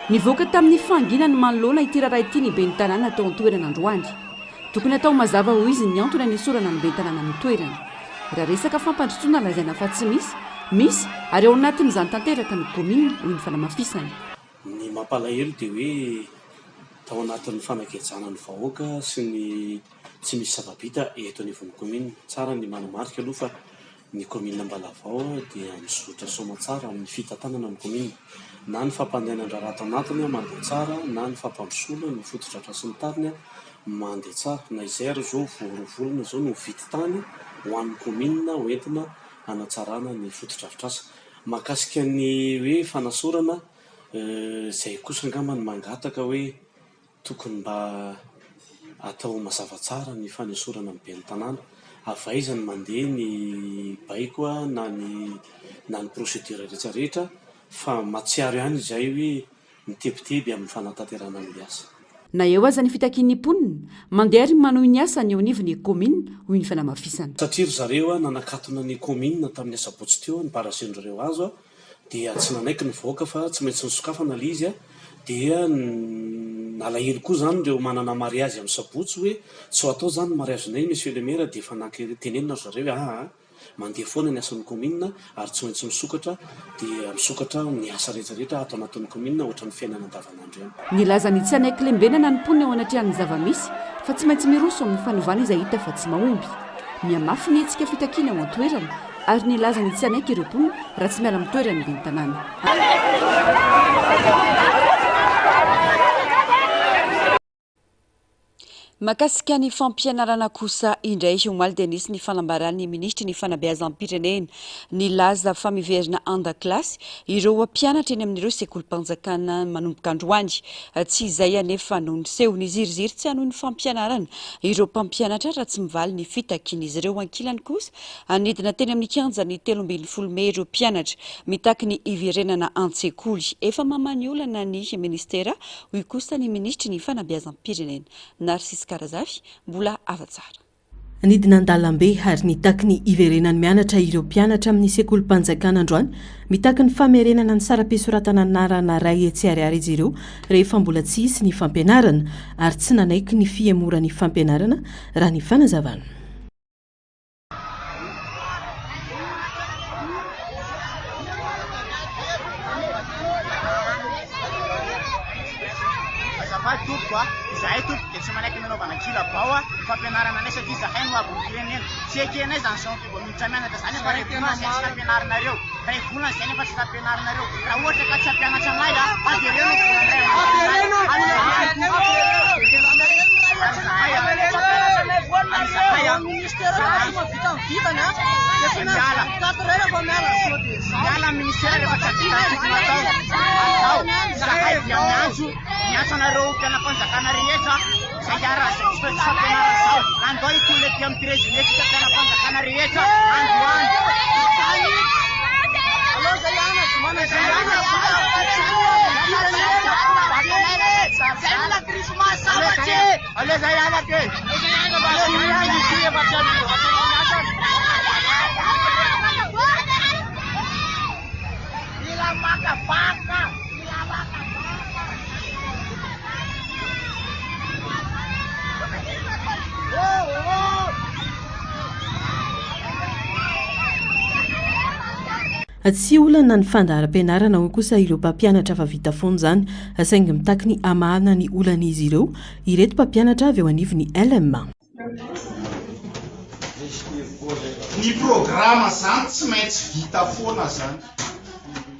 nivoaka tamin'ny fanginany manolona itiraray ity ny ben'ny tanàna atao an-toerana androany tokony atao mazava ho izy ny antony ny sorana ny ben'ny tanàna amin'ny toerana raha resaka fampandrosoana lazaina fa tsy misy ary ao anatin'izany tanteraka ny komina hoy ny fanamafisany. Ny mampalahelo dia hoe tao anatin'ny fanaketsana ny vahoaka sy ny tsy misy zava-bita eto anivon'ny komina. Tsara ny manamarika aloha fa ny komina Mbalavao dia mizotra soma tsara amin'ny fitantanana ny komina, na ny fampandehanana raha anatiny mandeha tsara, na ny fampandrosoana ny fotodratra sy ny tariny mandeha tsara. Na izay ary zao voarovolona zao no vity tany ho an'ny komina hoentina hanatsarana ny fotodrafitrasa. Mahakasika ny hoe fanasorana izay kosa angambany mangataka hoe tokony mba atao mazava tsara ny fanesorana amin'ny ben'ny tanàna, avaizany mandeha ny baiko na ny procédure rehetrarehetra fa matsiaro ihany izay hoe mitebiteby amin'ny fanatanterana ny asa. Na eo aza ny fitakian'ny mponina mandeha ary manohy ny asa ny eo anivon'ny komina hoy ny fanamafisana. Satria zareo nanakatona ny komina tamin'ny asabotsy teo ny barasen'ireo azo dia tsy nanaiky ny voaka fa tsy maintsy ny sokafana le izy dia nalahelo koa zany ireo manana mariazy amin'ny sabotsy hoe tsy atao zany mariazinay monsieur le maire dia efa tenenina zareo mandeha foana ny asan'ny komina ary tsy maintsy misokatra dia misokatra ny asa rehetrarehetra atao anatin'ny komina ohatra ny fiainana andavanandro ihany. Nilazany tsy anaiky lembenana ny mponina ao anatrihan'ny zavamisy fa tsy maintsy miroso amin'ny fanovana izay hita fa tsy mahomby. Miamafy ny hetsika fitakiana ao an-toerana ary nilazany tsy anaiky ireo mponina raha tsy miala amin'ny toerana ny ben'ny tanàna. Makasika ny fampianarana kosa indray Omaly Denis ny fanambaran'ny ministry ny fanabeazam-pirenena nilaza fa miverina an-dakilasy ireo mpianatra eny amin'ireo sekolim-panjakana manomboka androany. Tsy izay anefa noho ny seho ny ziriziry tsy hanohy ny fampianarana ireo mpampianatra raha tsy mivaly ny fitakian'izy ireo ankilany kosa anidina teny amin'ny kianja ny 13 Mey ireo mpianatra mitaky ny iverenana an-tsekoly efa mamany olana ny ministera hoy kosa ny ministry ny fanabeazam-pirenena Narcisse Karazafy mbola avatsara. Nidina an-dalambe ary nitaky ny iverenany mianatra ireo mpianatra amin'ny sekolim-panjakana androany mitaky ny famerenana ny sara-pisoratana anarana ray etsy ariary izy ireo rehefa mbola tsy hisy ny fampianarana ary tsy nanaiky ny fiemorany fampianarana raha ny fanazavana. Zahay tompoko dia tsy manaiky nanaovana kilabao fampianarana anay satria zahay no aby ny firenena tsy ekenay zany sao vao miditra mianatra zany fa revolana zay tsy tampianarinareo revolana zay nefa tsy tampianarinareo raha ohatra ka tsy ampianatra anay adereo no miala ministera rehefa tsy atao miantsanareo mpianam-panjakana rehetra zay araha zay tsy fampianarana zao andao ikolety amin'ny prezidentika mpianam-panjakana rehetra androany Tsy olana ny fandaharam-pianarana ho kosa ireo mpampianatra fa vita foana zany saingy mitaky ny amahana ny olan'izy ireo ireto mpampianatra avy eo anivon'ny LM. Ny programa zany tsy maintsy vita foana zany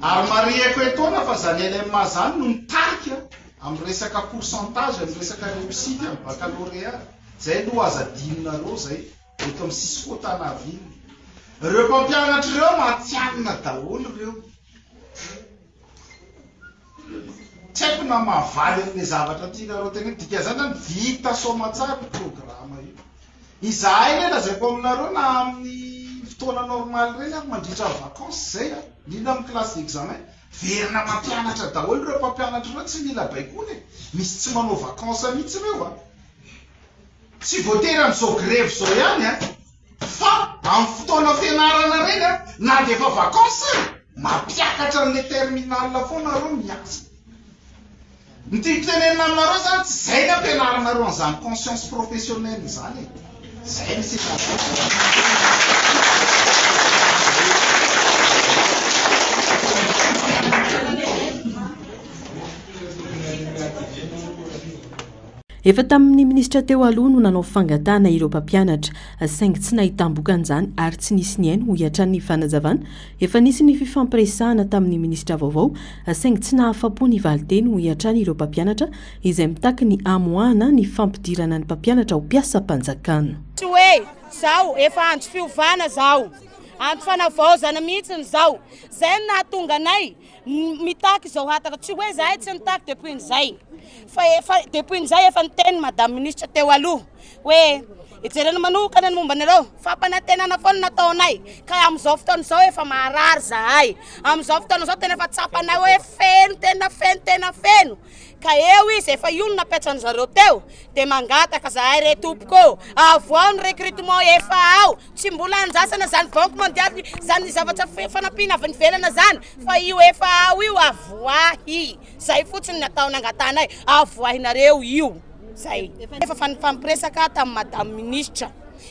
ary mariako etoana fa zany LM zany no mitarika amin'ny resaka pourcentage amin'ny resaka réussite amin'ny baccalauréat zay no aza dinonareo zay eto amin'ny Sisikotana-Ville. Ireo mpampianatra ireo matianina daholo ireo. Tsy haiko na mahavaly an'ilay zavatra tianareo tena dika zany ny vita soma tsara ny programa io. Izahay le lazaiko aminareo na amin'ny fotoana normal reny mandritra vacances zay indrindra amin'ny classe d'examen verina mampianatra daholo ireo mpampianatra ireo tsy mila baikony misy tsy manao vacances mihitsy ireo tsy voatery amin'izao grève zao ihany fa amin'ny fotoana fianarana reny na dia efa vacances mampiakatra amin'ny terminal foana reo miasa Ny tenenina aminareo zany tsy zay ny ampianaranareo an'izany conscience professionnelle zany e. Zay ny sisa. Efa tamin'ny ministra teo aloha no nanao fangatana ireo mpampianatra saingy tsy nahitam-bokan'izany ary tsy nisy ny ainy ho iatran'ny fanazavana. Efa nisy ny fifampiresahana tamin'ny ministra vaovao saingy tsy nahafapo ny valiteny ho iatrany ireo mpampianatra izay mitaky ny amoahana ny fampidirana ny mpampianatra ho mpiasam-panjakana. Tsy hoe zao efa andro fiovana zao, andro fanavaozana mihitsy zao, zay nahatonga anay mitaky zao hataka. Tsy hoe zahay tsy nitaky depuis n'izay fa efa depuis n'izay efa niteny madame ministre teo aloha hoe ijerena manokana ny momba anareo fampanantenana foana nataonay ka amin'izao fotoana zao efa maharary zahay, amin'izao fotoana zao tena efa tsapanay hoe tena feno ka eo izy efa io no napetsany zareo teo de mangataka zahay re tompoko avoao ny recrutement efa ao, tsy mbola anjasana zany banque mondiale zany zavatra fanampiana avy nivelana zany fa io efa ao io avoahy, zay fotsiny nataony angatanay avoahinareo io zay. Efa fampiresaka tamin'ny madame ministre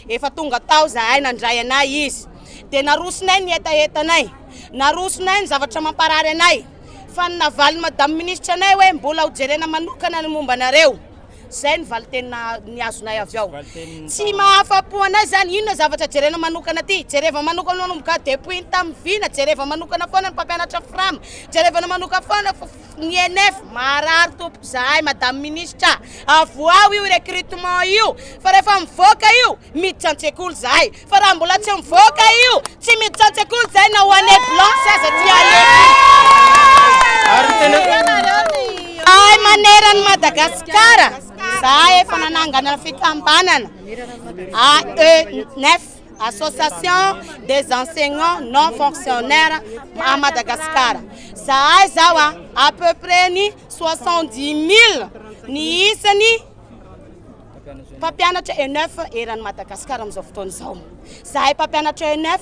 efa tonga tao zahay nandray anay izy de narosinay ny etaetanay, narosinay ny zavatra mamparary anay fa navaly madame ministre anay hoe mbola ho jerena manokana ny momba anareo. Zay ny valitena niazonay avy ao. Tsy mahafapo anay zany inona zavatra jerena manokana ty, jereva manokana manomboka depuis tamin'ny vina, jereva manokana foana ny mpampianatra frama, jereva manokana foana ny NF marary tompoko zahay madame ministre avoao io recrutement io fa rehefa mivoaka io miditra an-tsekoly zahay fa raha mbola tsy mivoaka io tsy miditra an-tsekoly zahay na ho année blanche aza ty ay maneran'ny Madagasikara zahay efa nanangana fikambanana AE9 Association des enseignants non fonctionnaires à Madagascar. Zahay zao à peu près ni 70 000 ni isany mpampianatra E9 eran'ny Madagasikara amin'izao fotoana izao. Zahay mpampianatra E9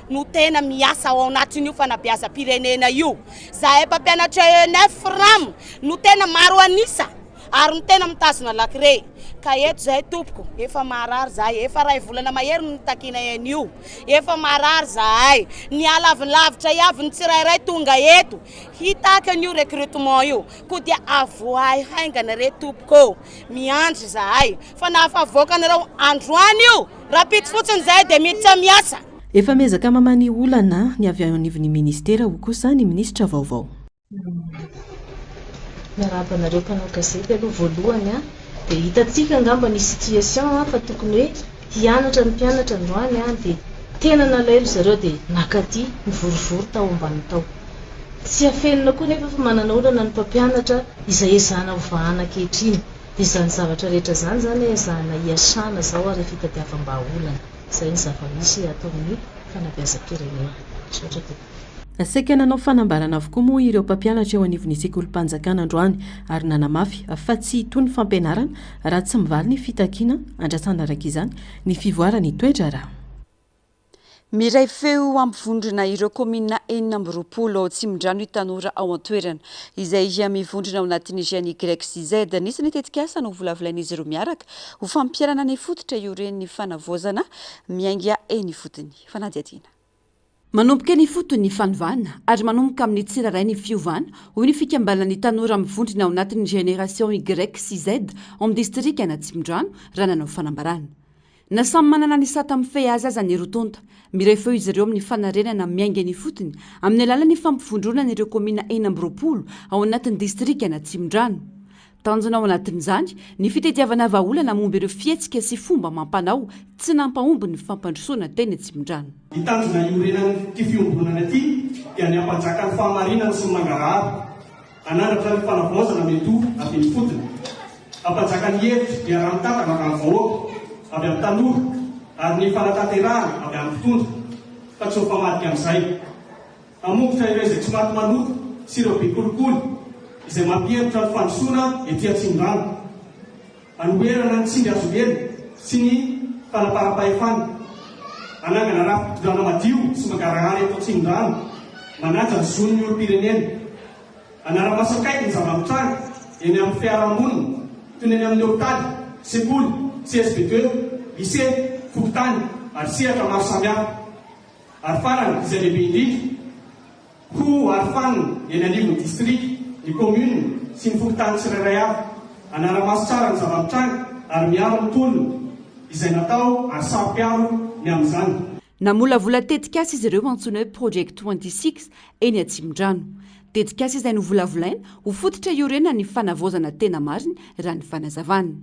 no tena miasa ao anatin'io fanabeazam-pirenena io. Zahay mpampianatra E9 frame no tena maro anisa ary no tena mitazona lakre. Ka eto zahay tompoko efa marary zahay, efa ray volana mahery no takina an'io, efa marary zahay ny alavinlavitra iavy ny tsirairay tonga eto hitaka an'io recrutement io ko dia avoay haingana re tompoko miandry zahay fa nahafavoaka anareo androany io rapity fotsiny zahay de miditra miasa. Efa miezaka mamany olana ny avy anivon'ny ministera ho kosa ny ministra vaovao. Miarabanareo mpanao gazety aloha voalohany dia hitantsika angamba ny situation fa tokony hoe hianatra ny mpianatra androany dia tena nalailo zareo dia nakaty mivorivory tao ambany tao. Tsy afenina koa nefa fa manana olana ny mpampianatra izay ezahana ho vahana ankehitriny dia izany zavatra rehetra zany zany ezahana hiasana zao ary fitadiavam-bahaolana. Izay ny zava-misy atao amin'ny fanabeazam-pirenena. Saika nanao fanambarana avokoa moa ireo mpampianatra eo anivon'ny sekolim-panjakana androany ary nanamafy fa tsy itony fampianarana raha tsy mivaly ny fitakiana andrasana araka izany ny fivoarany toetra raha. Miray feo ampivondrona ireo komina 4 ao Tsimondrano Itanora ao an-toerana izay mivondrona ao anatin'ny GNYZ nisy tetika asa no volavulan'izy ireo miaraka ho fampiarana ny fototra io reny fanavozana miainga eny fotony. Fanadiadina. Manomboka ny fotony ny fanovana ary manomboka amin'ny tsiraray ny fiovana hoy ny fikambanan'ny tanora mivondrona ao anatin'ny Génération YZ ao amin'ny distrika na Tsimondrano raha nanao fanambarana. Na samy manana ny sata mifehy azy aza ny rotonta miray feo izy ireo amin'ny fanarenana miainga ny fotony amin'ny alalan'ny fampivondrona ireo komina 4 ao anatin'ny distrika na Tsimondrano. Tanjona ao anatin'izany ny fitadiavana vahaolana momba ireo fietsika sy fomba mampanao tsy nampahomby ny fampandrosoana teny Tsimondrano. Ny tanjona iorenan'ny fiombolana aty dia ny ampanjaka ny fahamarinana sy ny mangarahara anandratra ny fanavozana mety avy ny fotony. Ampanjaka ny hevitra dia raha mitantana avy amin'ny vahoaka avy amin'ny tanora ary ny fanatanterahana avy amin'ny mpitondra fa tsy ho famadika amin'izay. Hamongotra ireo izay tsy maty manoka sy ireo be kolikoly izay mampihevitra ny fandrosoana etỳ Tsimondrano. Anoherana ny tsindry azoely sy ny fanaparam-pahefana. Anangana raha madio sy mangarahara eto Tsimondrano manaja ny zon'ny olo-pirenena. Anara-masakaiky ny zava-mitranga eny amin'ny fiarahamonina toy ny eny amin'ny hôpitaly, sekoly, CSP2, lycée, fokontany ary sehatra maro samihafa. Ary farany izay lehibe indrindra ho arofanina eny anivon'ny district, ny commune sy ny fokontany tsirairay avy anara-maso tsara ny zava-mitranga ary miaro ny tolona izay natao ary sampiaro ny amin'izany. Namolavola tetikasa izy ireo antsoina hoe Project 26 eny Atsimondrano. Tetikasa izay novolavolaina ho fototra iorena ny fanavaozana tena mariny raha ny fanazavana.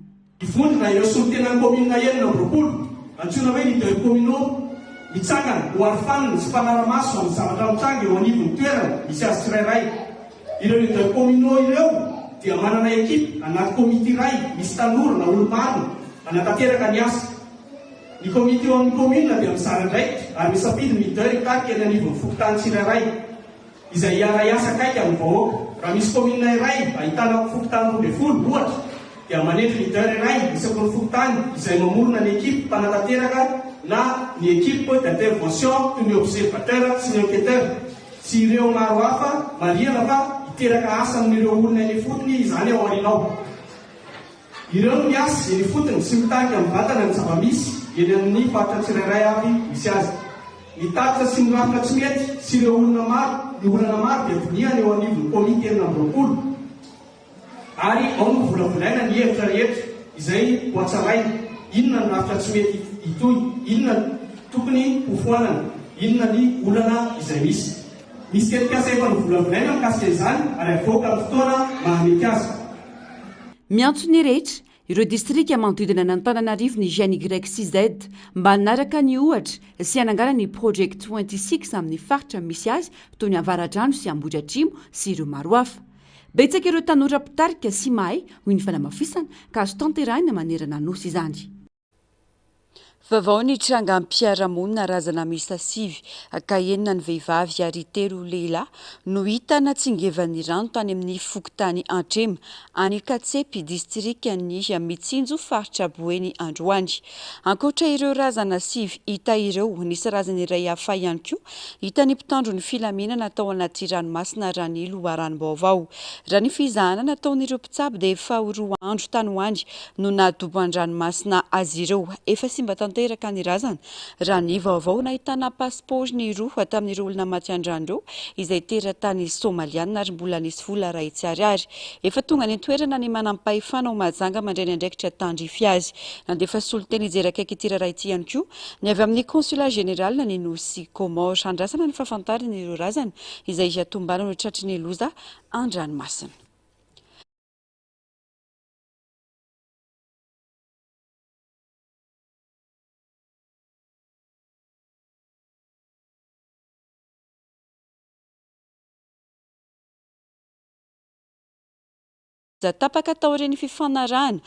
Ivondrona ireo solon-tenan'ny commune enina amby roapolo antsoina hoe leader communaux mitsangana ho arofanina sy fanara-maso amin'ny zavatra mitranga eo anivon'ny toerana misy azy tsirairay. Ireo leader communaux ireo dia manana ekipa anaty komite iray misy tanora na olo-marina anatanteraka ny asa. Ny komite eo amin'ny commune dia mizara indraikitra ary misafidy leader hikariky eny anivon'ny fokontany tsirairay izay hiara iasa akaiky amin'ny vahoaka. Raha misy commune iray ahitana fokontany 12 ohatra dia manenty leader iray isaky ny fokontany izay mamorona ny ekipa mpanatanteraka na ny ekipe d'intervention toy ny observateur sy ny enquêteur sy ireo maro hafa marihana fa hiteraka asa amin'ireo olona eny fotony izany ao arinao. Ireo no miasa eny fotony sy mitariky amin'ny vatana ny zava-misy eny amin'ny faritra tsirairay avy misy azy. Mitatitra sy mirafitra tsy mety sy ireo olona maro, ny olana maro dia dinihana eo anivon'ny komite enina amby roapolo. Ary ao no volavolaina ny hevitra rehetra izay ho hatsaraina. Inona ny rafitra tsy mety itoy, inona tokony hofoanana, inona ny olana izay misy. Misy tetikasa efa novolavolaina mikasika izany ary avoaka amin'ny fotoana mahamety azy. Miantso ny rehetra ireo distrika manodidina ny Antananarivo ny GNY6Z mba hanaraka ny ohatra sy hanangana ny Project 26 amin'ny faritra misy azy toy ny Avaradrano sy Ambodiatrimo sy ireo maro hafa. Betsaka ireo tanora mpitarika sy mahay hoy ny fanamafisana ka azo tanterahina manerana nosy izany. Vaovao ny tranga am-piarahamonina razana miisa 5 ka enina ny vehivavy ary 3 lehilahy no hita natsingevan'ny rano tany amin'ny fokontany Antrema any Katsepy distrikan'ny Mitsinjo faritra Boeny androany. Ankoatra ireo razana 5 hita ireo nisy razana iray hafa ihany koa hita ny mpitandro ny filaminana natao anaty ranomasina Ranilo Ranom-baovao. Raha ny fizahana nataon'ireo mpitsabo dia efa 2 andro tany ho andry no nadobo an-dranomasina azy ireo efa simba tanteraka ny razana. Raha ny vaovao nahitana pasipôry ny roa tamin'ireo olona maty an-drano izay teratany Somaliana ary mbola nisy vola ray tsariary. Efa tonga ny toerana ny manampahefana ho majanga mandray ny andraikitra tandrify azy. Nandefa soloteny hijeraka akity ray ity ihany koa ny avy amin'ny consulat général ny Nosy Comore andrasana ny fahafantarana ireo razana izay hiatombana no tratry ny loza an-dranomasina. Tapaka tao ireny fifanarahana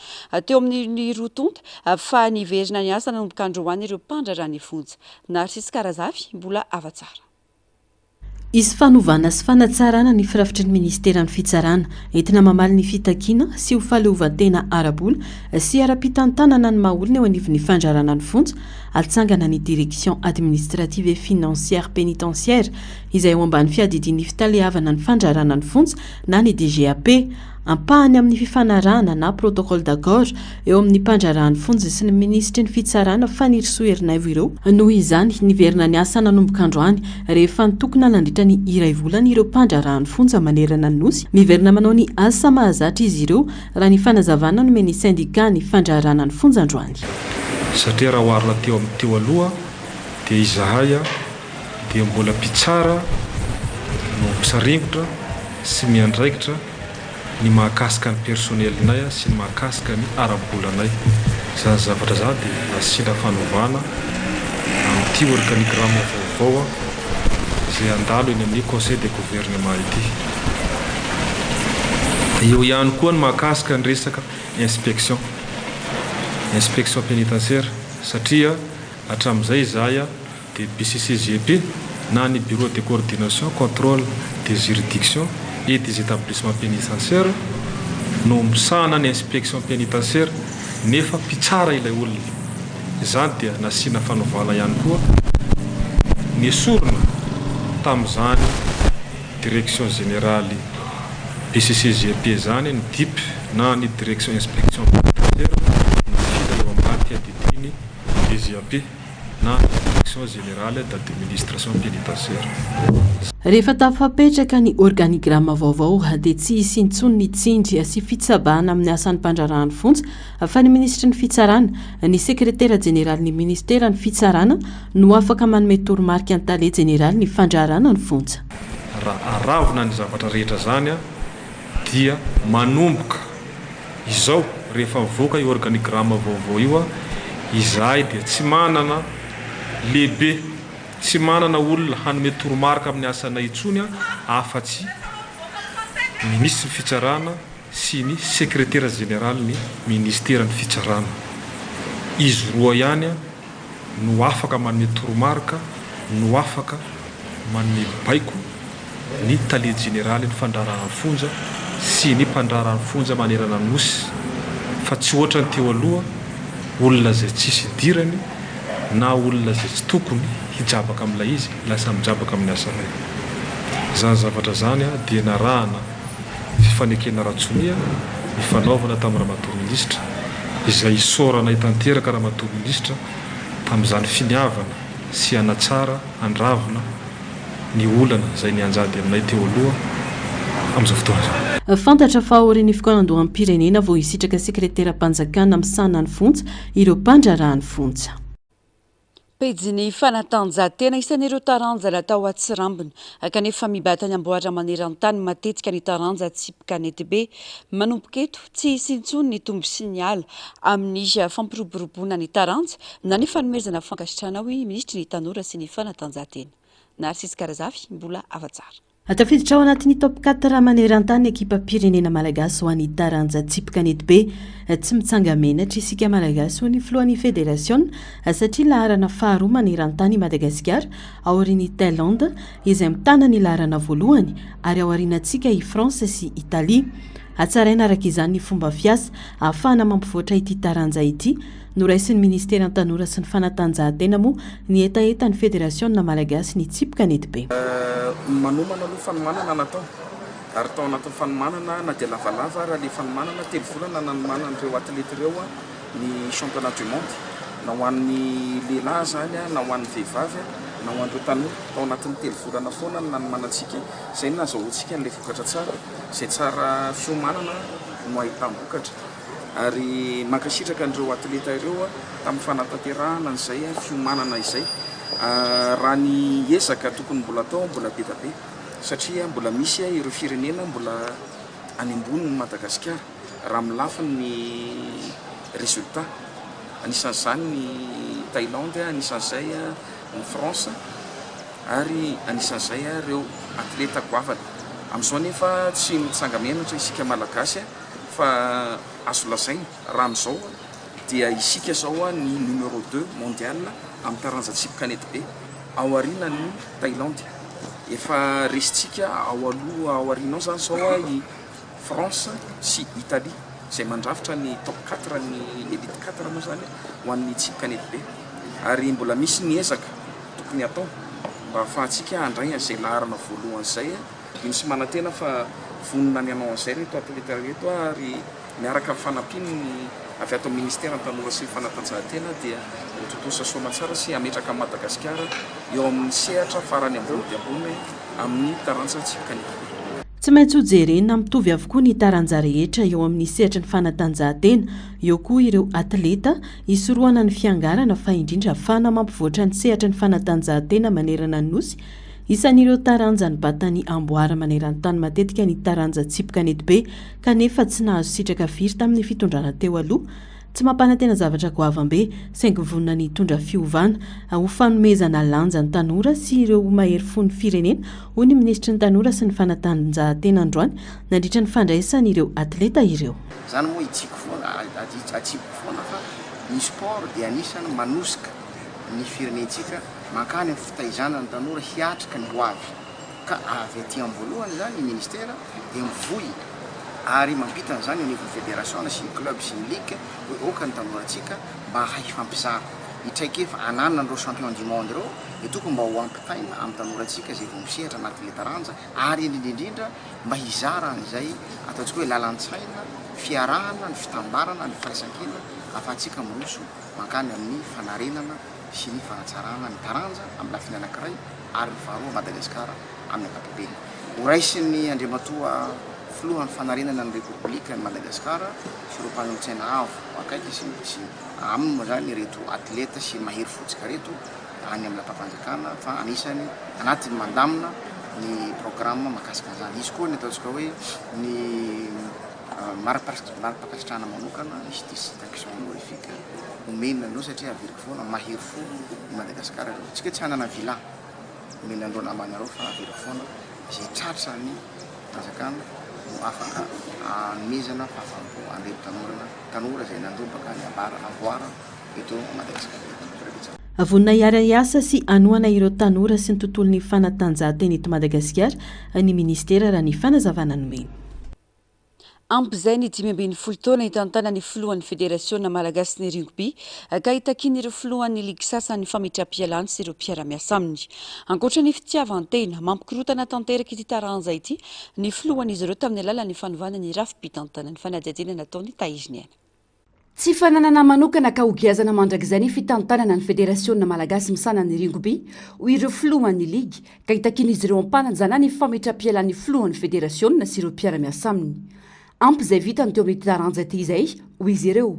teo amin'ny rotonta fa niverina ny asa nanomboka androany ireo mpandrarana ny fonja. Narcisy Karazavy mbola afa-tsara. Izy fanovana sy fanatsarana ny firafitry ny ministeran'ny fitsarana entina mamaly ny fitakiana sy ho faleovan-tena ara-bola sy ara-pitantanana ny maha-olona eo anivon'ny fandrarana ny fonja altsangana ny direction administrative et financière pénitentiaire izay ao ambany fiadidin'ny fitalehavana ny fandrarana ny fonja na ny DGAP ampahany amin'ny fifanarahana na protocole d'accord eo amin'ny mpandrarahan'ny fonja sy ny ministry ny fitsarana fanirisoa Herinaivo ireo noho izany niverina ny asa nanomboka androany rehefa nitokona nandritra ny iray volana ireo mpandrarahan'ny fonja manerana ny nosy miverina manao ny asa mahazatra izy ireo raha ny fanazavana no meny syndicat ny fandrarana ny fonja androany. Satria raha oharina teo aloha dia izahay dia mbola mpitsara no misaringotra sy miandraikitra ny mahakasika ny personelinay sy ny mahakasika ny ara-bolanay. Izany zavatra zany dia asina fanovana amin'ity organigramme vaovao izay andalo eny amin'ny conseil de gouvernement ity. Eo ihany koa ny mahakasika ny resaka inspection pénitentiaire satria hatramin'izay izahay dia BCCGP na ny bureau de coordination contrôle des juridictions et des établissements pénitentiaires no misahana ny inspection pénitentiaire nefa mpitsara ilay olona. Izany dia nasiana fanovana ihany koa ny sorona tamin'izany direction générale PCCGP zany ny DIP na ny direction inspection pénitentiaire ny fila eo ambany adidiny DGAP na direction générale d'administration pénitentiaire. Rehefa tafapetraka ny organigrama vaovao dia tsy hisy intsony ny tsindry sy fitsabana amin'ny asan'ny mpandrarahany fonja fa ny ministry ny fitsarana ny sekretera jeneraly ny ministera ny fitsarana no afaka manome toromarika ny tale jeneraly ny fandrarana ny fonja. Raha aravina ny zavatra rehetra zany dia manomboka izao rehefa mivoaka io organigrama vaovao io izahay dia tsy manana lehibe tsy manana olona hanome toromarika amin'ny asana itsony afa-tsy ministry ny fitsarana sy ny sekretera jeneraly ny ministera ny fitsarana. Izy roa ihany no afaka manome toromarika no afaka manome baiko ny tale jeneraly ny fandrarahany fonja sy ny mpandrarahany fonja manerana ny nosy fa tsy ohatra ny teo aloha olona zay tsisy dirany na olona zay tsy tokony hijabaka amin'ilay izy lasa mijabaka amin'ny asana. Zany zavatra zany dia narahana fifanekena ratsonia ny fanaovana tamin'ny ramatoa ministra izay isorana hitanteraka ramatoa ministra tamin'izany finiavana sy anatsara andravina ny olana izay nianjady aminay teo aloha amin'izao fotoana. Fantatra fa aorian'ny fikoanandohan'ny pirenena vao hisitraka sekretera mpanjakana amin'ny sanany fonja ireo mpandrarahany fonja. Pejiny fanatanjahantena isan'ireo taranja natao atsirambina kanefa mibata ny amboara maneran-tany matetika ny taranja tsipika netibe manomboka eto tsy hisy intsony ny tombo sy ny ala amin'ny fampiroboroboana ny taranja na ny fanomezana fankasitrana ho ministry ny tanora sy ny fanatanjahantena. Narsisy Karazafy mbola afatsara. Atafiditra ao anatin'ny top 4 maneran-tany ekipa pirenena malagasy ho an'ny taranja tsipika netibe tsy mitsanga menatra isika malagasy ho ny filohan'ny fédération satria laharana faharoa maneran-tany Madagasikara aorian'ny Thaïlande izay mitana ny laharana voalohany ary aorianantsika i France sy Italie. Hatsaraina araka izany ny fomba fiasa ahafahana mampivoatra ity taranja ity noraisin'ny ministera ny tanora sy ny fanatanjahantena moa ny etaeta ny fédération malagasy ny tsipika netibe. Manomana aloha fanomanana natao ary tao anatin'ny fanomanana na dia lavalava raha le fanomanana telo volana nanomanana ireo athlète ireo ny championnat du monde na ho an'ny lehilahy zany na ho an'ny vehivavy na ho an'ireo tanora tao anatin'ny telo volana foana ny nanomanantsika izay nazahoantsika n'ilay vokatra tsara izay tsara fiomanana no ahitany vokatra ary mankasitraka an'ireo athlète ireo tamin'ny fanatanterahana n'izay fiomanana izay raha ny ezaka tokony mbola atao mbola be da be satria mbola misy ireo firenena mbola any ambony ny Madagasikara raha milafiny ny résultat anisan'izany ny Thaïlande anisan'izay ny France ary anisan'izay ireo athlète goavana amin'izao nefa tsy mitsanga menatra isika malagasy fa azo lazaina raha amin'izao dia isika zao ny numéro 2 mondial amin'ny taranja tsipika netibe ao aoriana ny Thaïlande efa resitsika ao aloha ao aorianao zany zao i France sy Italie izay mandrafitra ny top 4 ny elite 4 moa zany ho an'ny tsipika netibe ary mbola misy ny ezaka tokony atao mba ahafahantsika handray an'izay laharana voalohany izay ino sy manantena fa vonona ny anao an'izay reto athlète reto ary miaraka amin'ny fanampiny avy ato amin'ny ministera ny tanora sy fanatanjahantena dia hototosa soa tsara sy ametraka amin'ny Madagasikara eo amin'ny sehatra farany ambony dia ambony amin'ny taranja tsipika netibe. Tsy maintsy hojerena mitovy avokoa ny taranja rehetra eo amin'ny sehatra ny fanatanjahantena eo koa ireo atleta isoroana ny fiangarana fa indrindra ahafahana mampivoatra ny sehatra ny fanatanjahantena manerana ny nosy. Isan'ireo taranja ny batany amboara maneran-tany matetika ny taranja tsipika netibe kanefa tsy nahazo sitraka firy tamin'ny fitondrana teo aloha. Tsy mampanantena zavatra goavambe saingy vonona ny tondra fiovana ho fanomezana lanja ny tanora sy ireo mahery fony firenena ho ny ministry ny tanora sy ny fanatanjahantena androany nandritra ny fandraisany ireo atleta ireo. Zany moa itsiko foana fa ny sport dia anisany manosika ny firenentsika mankany amin'ny fitaizana ny tanora hiatrika ny hoavy ka avy aty am-voalohany zany ny ministera dia mivoy ary mampitana zany au niveau fédération sy ny club sy ny ligue hoe oka ny tanorantsika mba hay fampizara hitraiky efa ananana andreo champion du monde reo de tokony mba ho ampitaina amin'ny tanoratsika zay vao misehatra anaty le taranja ary indrindrindrindra mba hizarana izay ataontsika hoe lalan-tsaina fiarahana ny fitambarana ny firaisan-kina afahantsika miroso mankany amin'ny fanarenana sy ny fanatsarana ny taranja amin'ny lafiny anankiray ary ny faharoa Madagasikara amin'ny ankapobeny horaisiny andriamatoa filohan'ny fanarenana ny repoblika ny Madagasikara sy ireo mpanolontsaina avo akaiky sy aminy moa zany reto atleta sy mahery fotsika reto any amin'ny lampam-panjakana fa anisany anatiny mandamina ny programme mahakasika an'izany izy koa ny ataontsika hoe ny mara-pakasitrahana manokana izy distinction honorifique omena andreo satria averiky foana mahery fo ny Madagasikara reo tsika tsy hanana vila omena andreo namanareo fa averiky foana zay tratra ny fanjakana no afaka anomezana fahafanpo andreo tanora zay nandobaka ny ambara avoara eto Madagasikara. Vonina hiara-iasa sy anoana ireo tanora sy ny tontolon'ny fanatanjahantena eto Madagasikara ny ministera raha ny fanazavana nomeny. Ampy izay ny 5 taona hitantana ny filohan'ny federasiona malagasy ny rugby ka hitakiny ireo filohan'ny ligy sasany fametram-pialany sy ireo mpiara-miasa aminy. Ankoatra ny fitiavan-tena mampikorotana tanteraka ity taranja ity ny filohan'izy ireo tamin'ny alalan'ny fanovana ny rafim-pitantana ny fanadihadiana nataony Taiziny any. Tsy fananana manokana ka hogiazana mandrakizay ny fitantanana ny federasiona malagasy misana ny rugby ho ireo filohan'ny ligy ka hitakin'izy ireo ampananjana ny fametram-pialan'ny filohan'ny federasiona sy ireo mpiara-miasa aminy. Ampy izay vitany teo amin'ny taranja ity izay ho izy ireo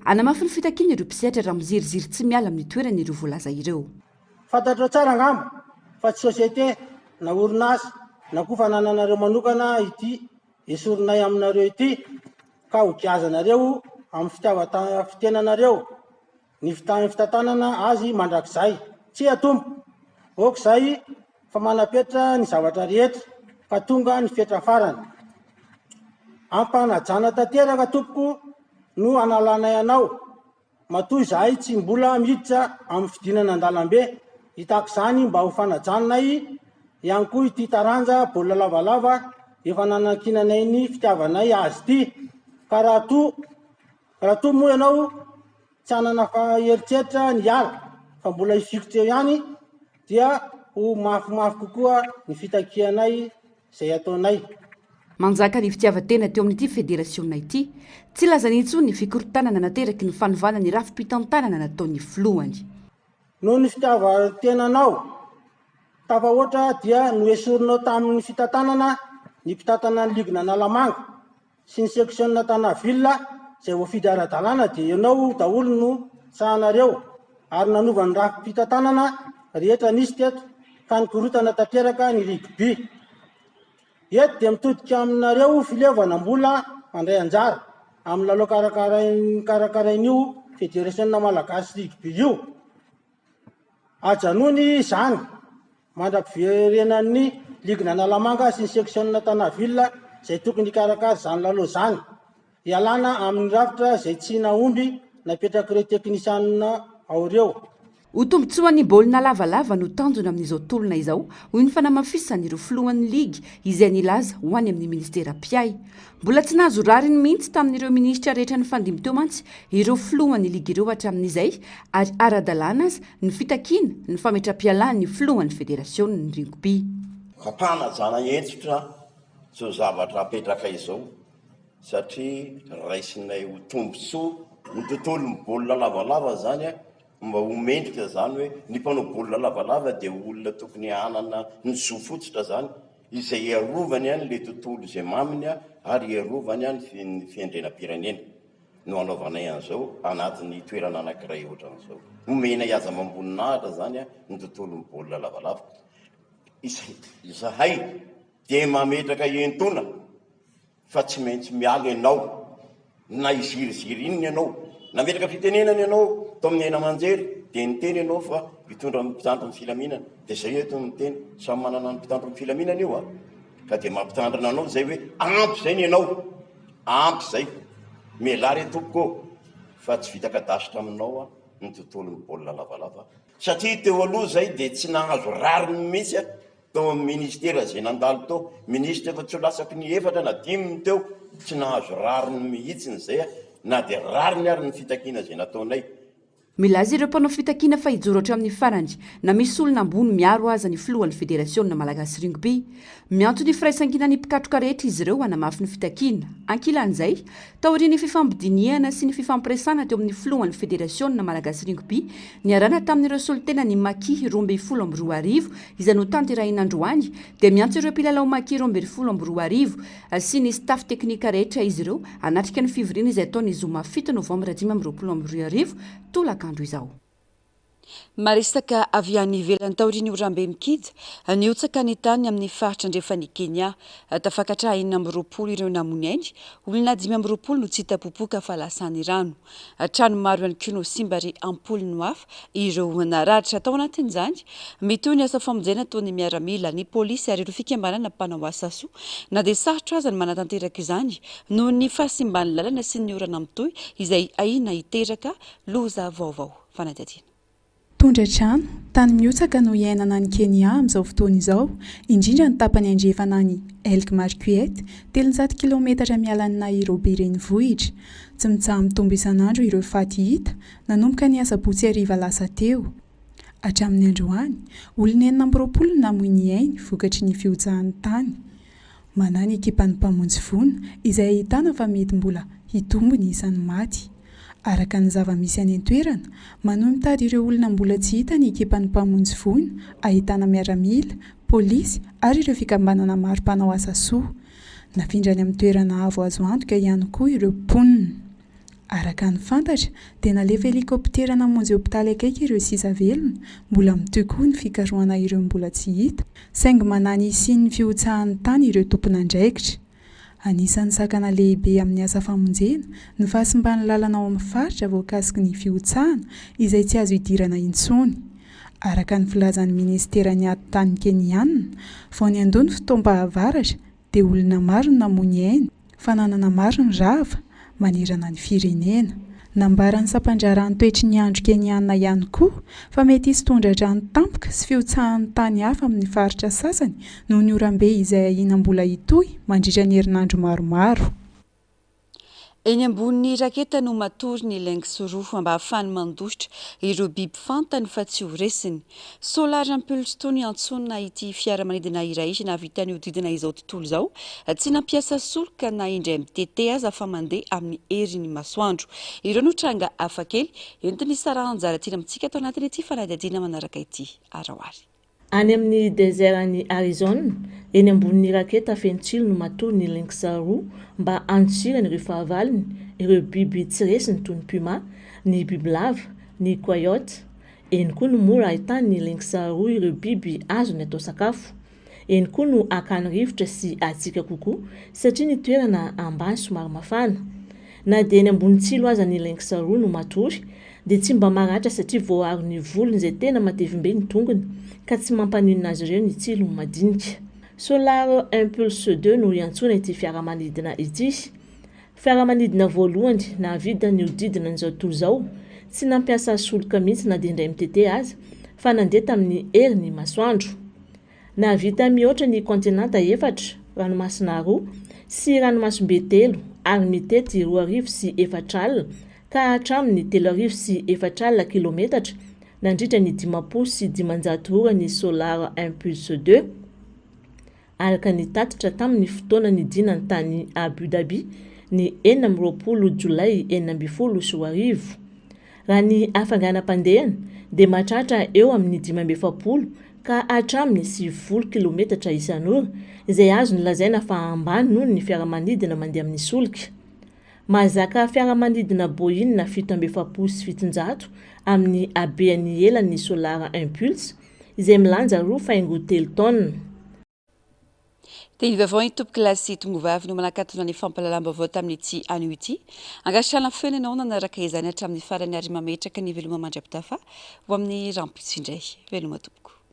anamafy ny fitakiny ireo mpisehatra raha miziriziry tsy miala amin'ny toerana ireo voalaza ireo. Fantatrao tsara angamba fa tsy société na orinasa na koa fanananareo manokana ity esorinay aminareo ity ka hogiazanareo amin'ny fitenanareo ny fitantanana azy mandrakizay tsy atompo oka izay fa manapetra ny zavatra rehetra ka tonga ny fetra farany. Ampanajana tanteraka tompoko no analanay anao matoy izahay tsy mbola miditra amin'ny fidinana an-dalambe hitako izany mba ho fanajanonay ihany koa ity taranja baolina lavalava efa nanakinanay ny fitiavanay azy ity ka raha toa moa ianao tsy hanana faheritseritra ny ala fa mbola hifikitra ihany dia ho mafimafy kokoa ny fitakianay izay ataonay. Manjaka ny fitiavan-tena teo amin'ity federasiona ity tsy lazany intsony ny fikorotanana nateraky ny fanovana ny rafim-pitantanana nataon'ny filohany. Noho ny fitiavan-tenanao tafahoatra dia noesorinao tamin'ny fitantanana ny mpitantana ny ligina Analamanga sy ny seksiona Tanavilla izay voafidy ara-dalàna dia ianao daholo no sahanareo ary nanova ny rafim-pitantanana rehetra nisy teto ka nikorotana tanteraka ny rugby. Eto dia mitodika aminareo filevana mbola mandray anjara amin'ny lalao karakarain'io federasiona malagasy rugby io. Ajanony izany mandram-piverenan'ny ligina Analamanga sy ny seksiona Tanavilla izay tokony hikarakara izany lalao izany hialana amin'ny rafitra izay tsy naomby napetrakareo teknisianina ao ireo. Ho tombotsoan'ny baolina lavalava no tanjona amin'izao tolona izao hoy ny fanamafisany ireo filohan'ny ligy izay nilaza ho any amin'ny ministera Piay. Mbola tsy nahazo rariny mihitsy tamin'ireo ministra rehetra ny fandimy teo mantsy ireo filohan'ny ligy ireo hatramin'izay ary ara-dalàna azy ny fitakiana ny fametram-pialan'ny filohan'ny federasiona ny rugby. Ampanajana entitra zao zavatra apetraka izao satria raisinay ho tombotsoa ny tontolon'ny baolina lavalava zany mba homendrika zany hoe ny mpanao baolina lavalava dia olona tokony hanana ny zo fotsitra zany izay iarovany any le tontolo izay maminy ary iarovany any ny fiandrenam-pirenena no anaovanay an'izao anatin'ny toerana anankiray ohatran'izao. Omena iaza mamboninahitra zany ny tontolon'ny baolina lavalava. Izahay dia mametraka entona fa tsy maintsy miala ianao na iziriziry inony ianao nametraka fitenenana ianao tao amin'ny aina aman-jery dia niteny ianao fa hitondra mpitandro ny filaminana dia zay eto niteny samy manana ny mpitandro ny filaminana io ka dia mampitandrina anao zay hoe ampy zay ny ianao ampy zay mialary tompoko fa tsy vita kadasitra aminao ny tontolon'ny baolina lavalava satria teo aloha zay dia tsy nahazo rariny mihitsy tao amin'ny ministera zay nandalo tao ministra efa tsy ho lasaky ny efatra na 5 teo tsy nahazo rariny mihitsy ny zay na dia rariny ary ny fitakiana zay nataonay milaza ireo mpanao fitakiana fa hijoro hatra amin'ny farany na misy olona ambony miaro aza ny filohan'ny federasiona malagasy rugby miantso ny firaisan-kinany mpikatroka rehetra izy ireo hanamafy ny fitakiana ankilan'izay taoriany fifampidiniana sy ny fifampiresana teo amin'ny filohan'ny federasiona malagasy rugby niarana tamin'ireo solitena ny maki 12 izay no tanterahin'androany dia miantso ireo mpilalao maki 12 sy ny staff teknika rehetra izy ireo hanatrika ny fivoriana izay ataony zoma 7 novambra 2022 tolakandro izao. Maresaka avy any ivelany taoriany Orambe Mikida niotsaka ny tany amin'ny faritra andrefany Kenya tafakatra 20 ireo namony ainy olona 20 no tsy hitapopoka fa lasany rano trano maro ihany koa no simba ry ampoly no hafa ireo naratra tao anatin'izany mitohy ny asa famonjena toy ny miaramila ny polisy ary ireo fikambanana mpanao asa soa na dia sarotra aza ny manatanteraka izany noho ny fahasimban'ny lalana sy ny orana mitohy izay aina hiteraka loza vaovao fanadihadiana. Tondratrano tany miotsaka no iainana ny Kenya amin'izao fotoana izao indrindra ny tapany andrefana ny Elk Marquette 300 km miala ny Nairobi renivohitra tsy mitsaha mitombo isan'andro ireo faty hita nanomboka ny asabotsy hariva lasa teo hatramin'ny androany olona 40 namoy ny ainy vokatry ny fiotsahan'ny tany manana ekipan'ny mpamonjy vono izay ahitana fa mety mbola hitombo ny isan'ny maty. Araka ny zava-misy any an-toerana, manomy mitady ireo olona mbola tsy hita ny ekipan'ny mpamonjy vono, ahitana miaramila, polisy ary ireo fikambanana maro mpanao asa soa. Nafindrany amin'ny toerana avo azo antoka ihany koa ireo mponina. Araka ny fantatra, dia nalefa helikoptera namonjy hopitaly akaiky ireo sisa velona, mbola mitohy koa ny fikarohana ireo mbola tsy hita, saingy manana isin'ny fiotsahan'ny tany ireo tompon'andraikitra. Anisan'ny sakana lehibe amin'ny asa famonjena ny fahasimban'ny lalana ao amin'ny faritra voakasiky ny fiotsahana izay tsy azo hidirana intsony. Araka ny filazan'ny ministeran'ny ati-tany Keniana, vao ny andony fotoam-pahavaratra dia olona maro no namoy ny ainy, fananana maro ny rava manerana ny firenena. Nambaran'ny sampandraran'ny toetry ny andro Keniana ihany koa fa mety hisy tondradrano tampoka sy fiotsahan'ny tany hafa amin'ny faritra sasany noho ny orambe izay ahina mbola hitohy mandritra ny herinandro maromaro. Eny ambony raketa no matory ny laingitsoroa mba ahafahany mandositra ireo biby fantany fa tsy horesiny. Solary ampolotry toy ny antsonina ity fiaramanidina iray navita ny hodidina izao tontolo izao tsy nampiasa solika na indray mitete aza fa mandeha amin'ny herin'ny masoandro. Ireo no tranga hafakely entiny sarahana tiana amintsika atao anatiny ity fanadihadiana manaraka ity arahoary. Any amin'ny desert'ny Arizona, eny ambonin'ny raketa feno tsilo no matory ny laingitsoroa mba antsirany ireo fahavaliny, ireo biby tsy resiny toy ny puma, ny bibilava, ny coyote. Eny koa no mora ahitany ny laingitsoroa ireo biby azony atao sakafo. Eny koa no akany rivotra sy atsika kokoa satria ny toerana ambany somary mafana. Na dia eny ambony tsilo aza ny laingitsoroa no matory, dia tsy mba maratra satria voaharo ny volony izay tena matevimbe ny tongony ka tsy mampaninona azy ireo ny tsilo madinika. Solar Impulse 2 no iantsona ity fiaramanidina ity. Fiaramanidina voalohany nahavita ny hodidina n'izao tontolo izao, tsy nampiasa solika mihitsy na dia indray mitete aza fa nandeha tamin'ny herin'ny masoandro. Nahavita mihoatra ny kontinanta 4, ranomasina 2 sy ranomasimbe 3 ary mitety 2.4 alina ka hatramin'ny 3.4 kilometatra nandritra ny 500 sy 500 ora ny Solar Impulse 2. Araka ny tatitra tamin'ny fotoana ny dinany tany Abu Dhabi ny 20 Jolay 2020. Raha ny hafanganam-pandehany dia mahatratra eo amin'ny 570 ka hatramin'ny 70 kilometatra isan'ora izay azo lazaina fa ambany noho ny fiaramanidina mandeha amin'ny solika. Mahazaka fiaramanidina Boeing 770 sy 700 amin'ny habeany elan'ny Solar Impulse izay milanja 2.3 tonna. Dia vaovao tompoko lasy tongovavy no manakatona ny fampalalambavao tamin'ity anio ity. Angasana feno ianao nanaraka izany hatramin'ny farany ary mametraka ny veloma mandra-pitafa ho amin'ny rampitsindray. Veloma tompoko.